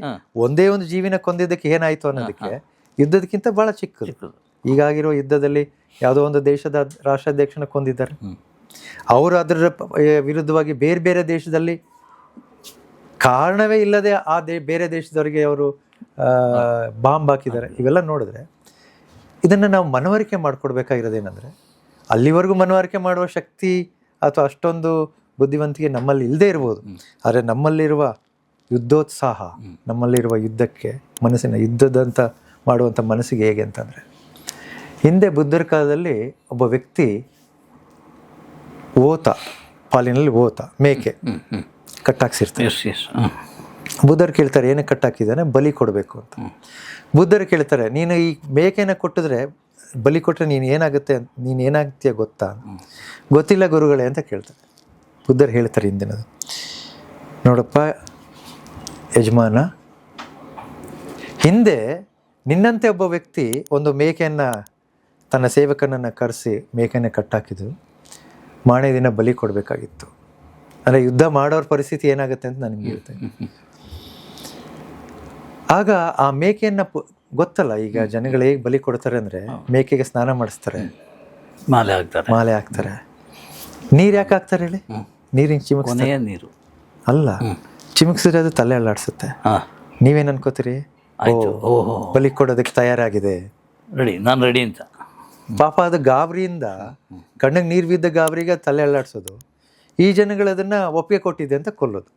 ಒಂದೇ ಒಂದು ಜೀವಿನ ಕೊಂದಿದ್ದಕ್ಕೆ ಏನಾಯ್ತು ಅನ್ನೋದಕ್ಕೆ ಯುದ್ಧದಕ್ಕಿಂತ ಬಹಳ ಚಿಕ್ಕದು. ಈಗಾಗಿರೋ ಯುದ್ಧದಲ್ಲಿ ಯಾವುದೋ ಒಂದು ದೇಶದ ರಾಷ್ಟ್ರಾಧ್ಯಕ್ಷನ ಕೊಂದಿದ್ದಾರೆ. ಅವರು ಅದರ ವಿರುದ್ಧವಾಗಿ ಬೇರೆ ಬೇರೆ ದೇಶದಲ್ಲಿ ಕಾರಣವೇ ಇಲ್ಲದೆ ಆ ಬೇರೆ ದೇಶದವರಿಗೆ ಅವರು ಬಾಂಬ್ ಹಾಕಿದ್ದಾರೆ. ಇವೆಲ್ಲ ನೋಡಿದ್ರೆ ಇದನ್ನು ನಾವು ಮನವರಿಕೆ ಮಾಡಿಕೊಡ್ಬೇಕಾಗಿರೋದೇನೆಂದರೆ, ಅಲ್ಲಿವರೆಗೂ ಮನವರಿಕೆ ಮಾಡುವ ಶಕ್ತಿ ಅಥವಾ ಅಷ್ಟೊಂದು ಬುದ್ಧಿವಂತಿಕೆ ನಮ್ಮಲ್ಲಿ ಇಲ್ಲದೆ ಇರ್ಬೋದು, ಆದರೆ ನಮ್ಮಲ್ಲಿರುವ ಯುದ್ಧೋತ್ಸಾಹ, ನಮ್ಮಲ್ಲಿರುವ ಯುದ್ಧಕ್ಕೆ ಮನಸ್ಸಿನ ಯುದ್ಧದಂತ ಮಾಡುವಂಥ ಮನಸ್ಸಿಗೆ ಹೇಗೆ ಅಂತಂದರೆ, ಹಿಂದೆ ಬುದ್ಧರ ಕಾಲದಲ್ಲಿ ಒಬ್ಬ ವ್ಯಕ್ತಿ ಓತ, ಪಾಲಿನಲ್ಲಿ ಓತ ಮೇಕೆ ಕಟ್ಟಾಕ್ಸಿರ್ತಾರೆ. ಬುದ್ಧರು ಕೇಳ್ತಾರೆ, ಏನಕ್ಕೆ ಕಟ್ಟಾಕಿದ್ದಾನೆ? ಬಲಿ ಕೊಡಬೇಕು ಅಂತ. ಬುದ್ಧರು ಕೇಳ್ತಾರೆ, ನೀನು ಈ ಮೇಕೆನ ಕೊಟ್ಟಿದ್ರೆ, ಬಲಿ ಕೊಟ್ಟರೆ ನೀನು ಏನಾಗ್ತೀಯ ಗೊತ್ತಾ? ಗೊತ್ತಿಲ್ಲ ಗುರುಗಳೇ ಅಂತ ಕೇಳ್ತಾರೆ. ಬುದ್ಧರು ಹೇಳ್ತಾರೆ ಹಿಂದಿನದು, ನೋಡಪ್ಪ ಯಜಮಾನ, ಹಿಂದೆ ನಿನ್ನಂತೆ ಒಬ್ಬ ವ್ಯಕ್ತಿ ಒಂದು ಮೇಕೆಯನ್ನು ತನ್ನ ಸೇವಕನನ್ನು ಕರೆಸಿ ಮೇಕೆನ ಕಟ್ಟಾಕಿದ್ದು, ಮಾರನೇ ದಿನ ಬಲಿ ಕೊಡಬೇಕಾಗಿತ್ತು. ಅಂದರೆ ಯುದ್ಧ ಮಾಡೋರ ಪರಿಸ್ಥಿತಿ ಏನಾಗುತ್ತೆ ಅಂತ ನನಗೆ ಇರುತ್ತೆ. ಆಗ ಆ ಮೇಕೆಯನ್ನು ಗೊತ್ತಲ್ಲ, ಈಗ ಜನಗಳು ಹೇಗೆ ಬಲಿ ಕೊಡ್ತಾರೆ ಅಂದರೆ, ಮೇಕೆಗೆ ಸ್ನಾನ ಮಾಡಿಸ್ತಾರೆ, ಮಾಲೆ ಹಾಕ್ತಾರೆ. ನೀರು ಯಾಕೆ ಹಾಕ್ತಾರೆ ಹೇಳಿ? ನೀರಿನ ಚಿಮುಕ್ಸ್ತಾರೆ. ನೀರು ಅಲ್ಲ, ಚಿಮುಕ್ಸಿದ್ರೆ ಅದು ತಲೆ ಅಲ್ಲಾಡ್ಸುತ್ತೆ. ನೀವೇನು ಅನ್ಕೋತೀರಿ? ಬಲಿ ಕೊಡೋದಕ್ಕೆ ತಯಾರಾಗಿದೆ, ನಾನು ರೆಡಿ ಅಂತ. ಪಾಪ ಅದು ಗಾಬರಿಯಿಂದ ಕಣ್ಣಿಗೆ ನೀರು ಬಿದ್ದ ಗಾಬರಿಗೆ ತಲೆ ಅಲ್ಲಾಡ್ಸೋದು. ಈ ಜನಗಳು ಅದನ್ನು ಒಪ್ಪಿಗೆ ಕೊಟ್ಟಿದೆ ಅಂತ ಕೊಲ್ಲೋದು.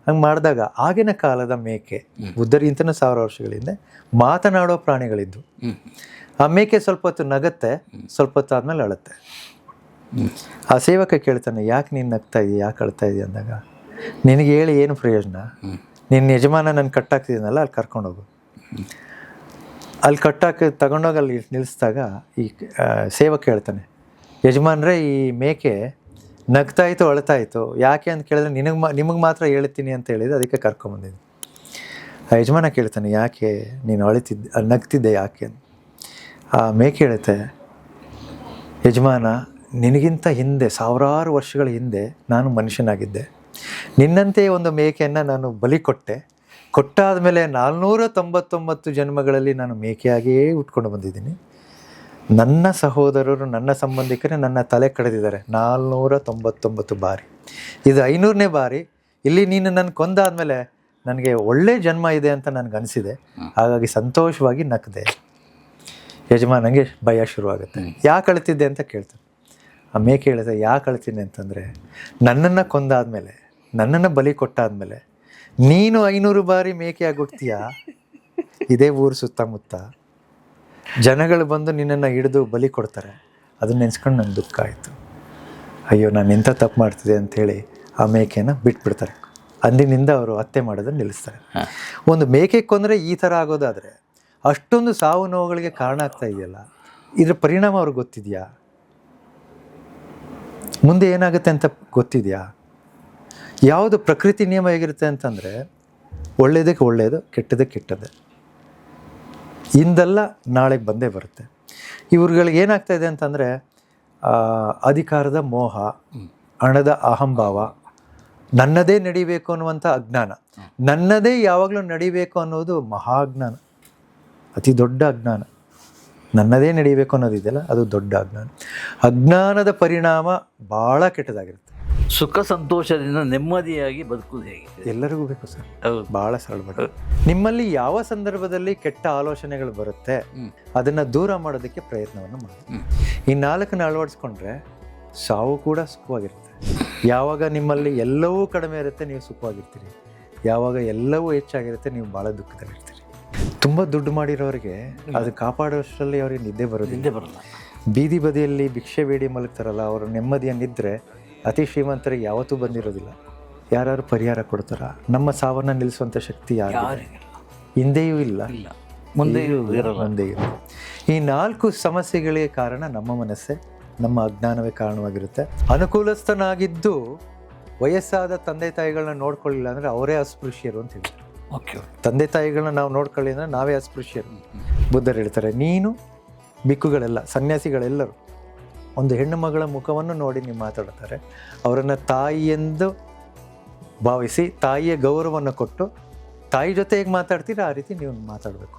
ಹಂಗೆ ಮಾಡಿದಾಗ ಆಗಿನ ಕಾಲದ ಮೇಕೆ, ಬುದ್ಧರಿಗಿಂತನೂ 1000 ವರ್ಷಗಳಿಂದ ಮಾತನಾಡೋ ಪ್ರಾಣಿಗಳಿದ್ದು. ಆ ಮೇಕೆ ಸ್ವಲ್ಪ ಹೊತ್ತು ನಗುತ್ತೆ, ಸ್ವಲ್ಪ ಹೊತ್ತು ಆದಮೇಲೆ ಅಳುತ್ತೆ. ಆ ಸೇವಕ ಕೇಳ್ತಾನೆ, ಯಾಕೆ ನೀನು ನಗ್ತಾ ಇದೀಯ, ಯಾಕೆ ಅಳ್ತಾ ಇದೀಯ ಅಂದಾಗ, ನಿನಗೆ ಹೇಳಿ ಏನು ಪ್ರಯೋಜನ? ನಿನ್ನ ಯಜಮಾನ ನಾನು ಕಟ್ಟಾಕ್ತಿದ್ದೀನಲ್ಲ, ಅಲ್ಲಿ ಕರ್ಕೊಂಡೋಗು. ಅಲ್ಲಿ ತಗೊಂಡೋಗಿ ಅಲ್ಲಿ ನಿಲ್ಲಿಸಿದಾಗ ಈ ಸೇವಕ ಹೇಳ್ತಾನೆ, ಯಜಮಾನ್ರೆ ಈ ಮೇಕೆ ನಗ್ತಾಯಿತು ಅಳ್ತಾಯಿತು, ಯಾಕೆ ಅಂತ ಕೇಳಿದ್ರೆ ನಿಮಗೆ ಮಾತ್ರ ಹೇಳ್ತೀನಿ ಅಂತ ಹೇಳಿದ್ರೆ ಅದಕ್ಕೆ ಕರ್ಕೊಂಬಂದಿದ್ದೆ. ಆ ಯಜಮಾನ ಕೇಳ್ತಾನೆ, ಯಾಕೆ ನೀನು ನಗ್ತಿದ್ದೆ ಯಾಕೆ? ಆ ಮೇಕೆ ಹೇಳುತ್ತೆ, ಯಜಮಾನ, ನಿನಗಿಂತ ಹಿಂದೆ 1000 ವರ್ಷಗಳ ಹಿಂದೆ ನಾನು ಮನುಷ್ಯನಾಗಿದ್ದೆ. ನಿನ್ನಂತೆ ಒಂದು ಮೇಕೆಯನ್ನು ನಾನು ಬಲಿ ಕೊಟ್ಟಾದ ಮೇಲೆ 499 ಜನ್ಮಗಳಲ್ಲಿ ನಾನು ಮೇಕೆಯಾಗಿಯೇ ಉಟ್ಕೊಂಡು ಬಂದಿದ್ದೀನಿ. ನನ್ನ ಸಹೋದರರು, ನನ್ನ ಸಂಬಂಧಿಕರೇ ನನ್ನ ತಲೆ ಕಡಿದಿದ್ದಾರೆ 499 ಬಾರಿ. ಇದು 500ನೇ ಬಾರಿ. ಇಲ್ಲಿ ನೀನು ನನ್ನ ಕೊಂದಾದ್ಮೇಲೆ ನನಗೆ ಒಳ್ಳೆ ಜನ್ಮ ಇದೆ ಅಂತ ನನಗನ್ನಿಸಿದೆ. ಹಾಗಾಗಿ ಸಂತೋಷವಾಗಿ ನಕ್ಕದೆ. ಯಜಮಾನಂಗೆ ಭಯ ಶುರುವಾಗುತ್ತೆ. ಯಾಕೆ ಅಳ್ತಿದ್ದೆ ಅಂತ ಕೇಳ್ತಾನೆ. ಆ ಮೇಕೆ ಹೇಳುತ್ತೆ, ಯಾಕೆ ಅಳ್ತೀನಿ ಅಂತಂದರೆ, ನನ್ನನ್ನು ಕೊಂದಾದ್ಮೇಲೆ, ನನ್ನನ್ನು ಬಲಿ ಕೊಟ್ಟಾದ್ಮೇಲೆ ನೀನು 500 ಬಾರಿ ಮೇಕೆ ಆಗೋಗ್ತೀಯ. ಇದೇ ಊರು ಸುತ್ತಮುತ್ತ ಜನಗಳು ಬಂದು ನಿನ್ನನ್ನು ಹಿಡಿದು ಬಲಿ ಕೊಡ್ತಾರೆ. ಅದನ್ನ ನೆನೆಸ್ಕೊಂಡು ನಂಗೆ ದುಃಖ ಆಯಿತು. ಅಯ್ಯೋ, ನಾನು ಎಂಥ ತಪ್ಪು ಮಾಡ್ತಿದ್ದೆ ಅಂಥೇಳಿ ಆ ಮೇಕೆನ ಬಿಟ್ಬಿಡ್ತಾರೆ. ಅಂದಿನಿಂದ ಅವರು ಹತ್ಯೆ ಮಾಡೋದನ್ನು ನಿಲ್ಲಿಸ್ತಾರೆ. ಒಂದು ಮೇಕೆ ಕೊಂದರೆ ಈ ಥರ ಆಗೋದಾದರೆ ಅಷ್ಟೊಂದು ಸಾವು ನೋವುಗಳಿಗೆ ಕಾರಣ ಆಗ್ತಾ ಇದೆಯಲ್ಲ, ಇದ್ರ ಪರಿಣಾಮ ಅವ್ರಿಗೆ ಗೊತ್ತಿದೆಯಾ? ಮುಂದೆ ಏನಾಗುತ್ತೆ ಅಂತ ಗೊತ್ತಿದೆಯಾ? ಯಾವುದು ಪ್ರಕೃತಿ ನಿಯಮ ಹೇಗಿರುತ್ತೆ ಅಂತಂದರೆ, ಒಳ್ಳೆಯದಕ್ಕೆ ಒಳ್ಳೆಯದು, ಕೆಟ್ಟದಕ್ಕೆ ಕೆಟ್ಟದ್ದು. ಇಂದಲ್ಲ ನಾಳೆಗೆ ಬಂದೇ ಬರುತ್ತೆ. ಇವ್ರುಗಳಿಗೆ ಏನಾಗ್ತಾ ಇದೆ ಅಂತಂದರೆ, ಅಧಿಕಾರದ ಮೋಹ, ಹಣದ ಅಹಂಭಾವ, ನನ್ನದೇ ನಡಿಬೇಕು ಅನ್ನುವಂಥ ಅಜ್ಞಾನ. ನನ್ನದೇ ಯಾವಾಗಲೂ ನಡಿಬೇಕು ಅನ್ನೋದು ಮಹಾಜ್ಞಾನ, ಅತಿ ದೊಡ್ಡ ಅಜ್ಞಾನ. ನನ್ನದೇ ನಡಿಬೇಕು ಅನ್ನೋದಿದೆಯಲ್ಲ, ಅದು ದೊಡ್ಡ ಅಜ್ಞಾನ. ಅಜ್ಞಾನದ ಪರಿಣಾಮ ಭಾಳ ಕೆಟ್ಟದಾಗಿರುತ್ತೆ. ಸುಖ ಸಂತೋಷದಿಂದ ನೆಮ್ಮದಿಯಾಗಿ ಬದುಕುವುದು ಹೇಗೆ? ಎಲ್ಲರಿಗೂ ಬೇಕು ಸರ್. ಭಾಳ ಸರಳ. ನಿಮ್ಮಲ್ಲಿ ಯಾವ ಸಂದರ್ಭದಲ್ಲಿ ಕೆಟ್ಟ ಆಲೋಚನೆಗಳು ಬರುತ್ತೆ ಅದನ್ನು ದೂರ ಮಾಡೋದಕ್ಕೆ ಪ್ರಯತ್ನವನ್ನು ಮಾಡಿ. ಈ 4 ಅಳವಡಿಸ್ಕೊಂಡ್ರೆ ಸಾವು ಕೂಡ ಸುಖವಾಗಿರುತ್ತೆ. ಯಾವಾಗ ನಿಮ್ಮಲ್ಲಿ ಎಲ್ಲವೂ ಕಡಿಮೆ ಇರುತ್ತೆ ನೀವು ಸುಖವಾಗಿರ್ತೀರಿ, ಯಾವಾಗ ಎಲ್ಲವೂ ಹೆಚ್ಚಾಗಿರುತ್ತೆ ನೀವು ಭಾಳ ದುಃಖದಲ್ಲಿರ್ತೀರಿ. ತುಂಬ ದುಡ್ಡು ಮಾಡಿರೋರಿಗೆ ಅದು ಕಾಪಾಡೋಷ್ಟರಲ್ಲಿ ಅವ್ರಿಗೆ ನಿದ್ದೆ ಬರೋದಿಲ್ಲ. ನಿದ್ದೆ ಬರಲ್ಲ. ಬೀದಿ ಬದಿಯಲ್ಲಿ ಭಿಕ್ಷೆ ಬೇಡಿ ಮಲಗ್ತಾರಲ್ಲ, ಅವರ ನೆಮ್ಮದಿಯ ನಿದ್ರೆ ಅತಿ ಶ್ರೀಮಂತರಿಗೆ ಯಾವತ್ತೂ ಬಂದಿರೋದಿಲ್ಲ. ಯಾರು ಪರಿಹಾರ ಕೊಡ್ತಾರ? ನಮ್ಮ ಸಾವನ್ನು ನಿಲ್ಲಿಸುವಂಥ ಶಕ್ತಿ ಯಾರು? ಹಿಂದೆಯೂ ಇಲ್ಲ, ಮುಂದೆಯೂ ಇರಲ್ಲ. ಮುಂದೆ ಇಲ್ಲ. ಈ 4 ಸಮಸ್ಯೆಗಳಿಗೆ ಕಾರಣ ನಮ್ಮ ಮನಸ್ಸೇ, ನಮ್ಮ ಅಜ್ಞಾನವೇ ಕಾರಣವಾಗಿರುತ್ತೆ. ಅನುಕೂಲಸ್ಥನಾಗಿದ್ದು ವಯಸ್ಸಾದ ತಂದೆ ತಾಯಿಗಳನ್ನ ನೋಡ್ಕೊಳ್ಳಿಲ್ಲ ಅಂದರೆ ಅವರೇ ಅಸ್ಪೃಶ್ಯರು ಅಂತ ಹೇಳ್ತಾರೆ. ಓಕೆ, ತಂದೆ ತಾಯಿಗಳನ್ನ ನಾವು ನೋಡ್ಕೊಳ್ಳಿ ಅಂದರೆ ನಾವೇ ಅಸ್ಪೃಶ್ಯರು. ಬುದ್ಧರು ಹೇಳ್ತಾರೆ, ನೀನು ಬಿಕ್ಕುಗಳೆಲ್ಲ ಸನ್ಯಾಸಿಗಳೆಲ್ಲರೂ ಒಂದು ಹೆಣ್ಣು ಮಗಳ ಮುಖವನ್ನು ನೋಡಿ ನೀವು ಮಾತಾಡ್ತಾರೆ, ಅವರನ್ನು ತಾಯಿಯೆಂದು ಭಾವಿಸಿ ತಾಯಿಯ ಗೌರವವನ್ನು ಕೊಟ್ಟು ತಾಯಿ ಜೊತೆ ಹೇಗೆ ಮಾತಾಡ್ತೀರ ಆ ರೀತಿ ನೀವು ಮಾತಾಡಬೇಕು.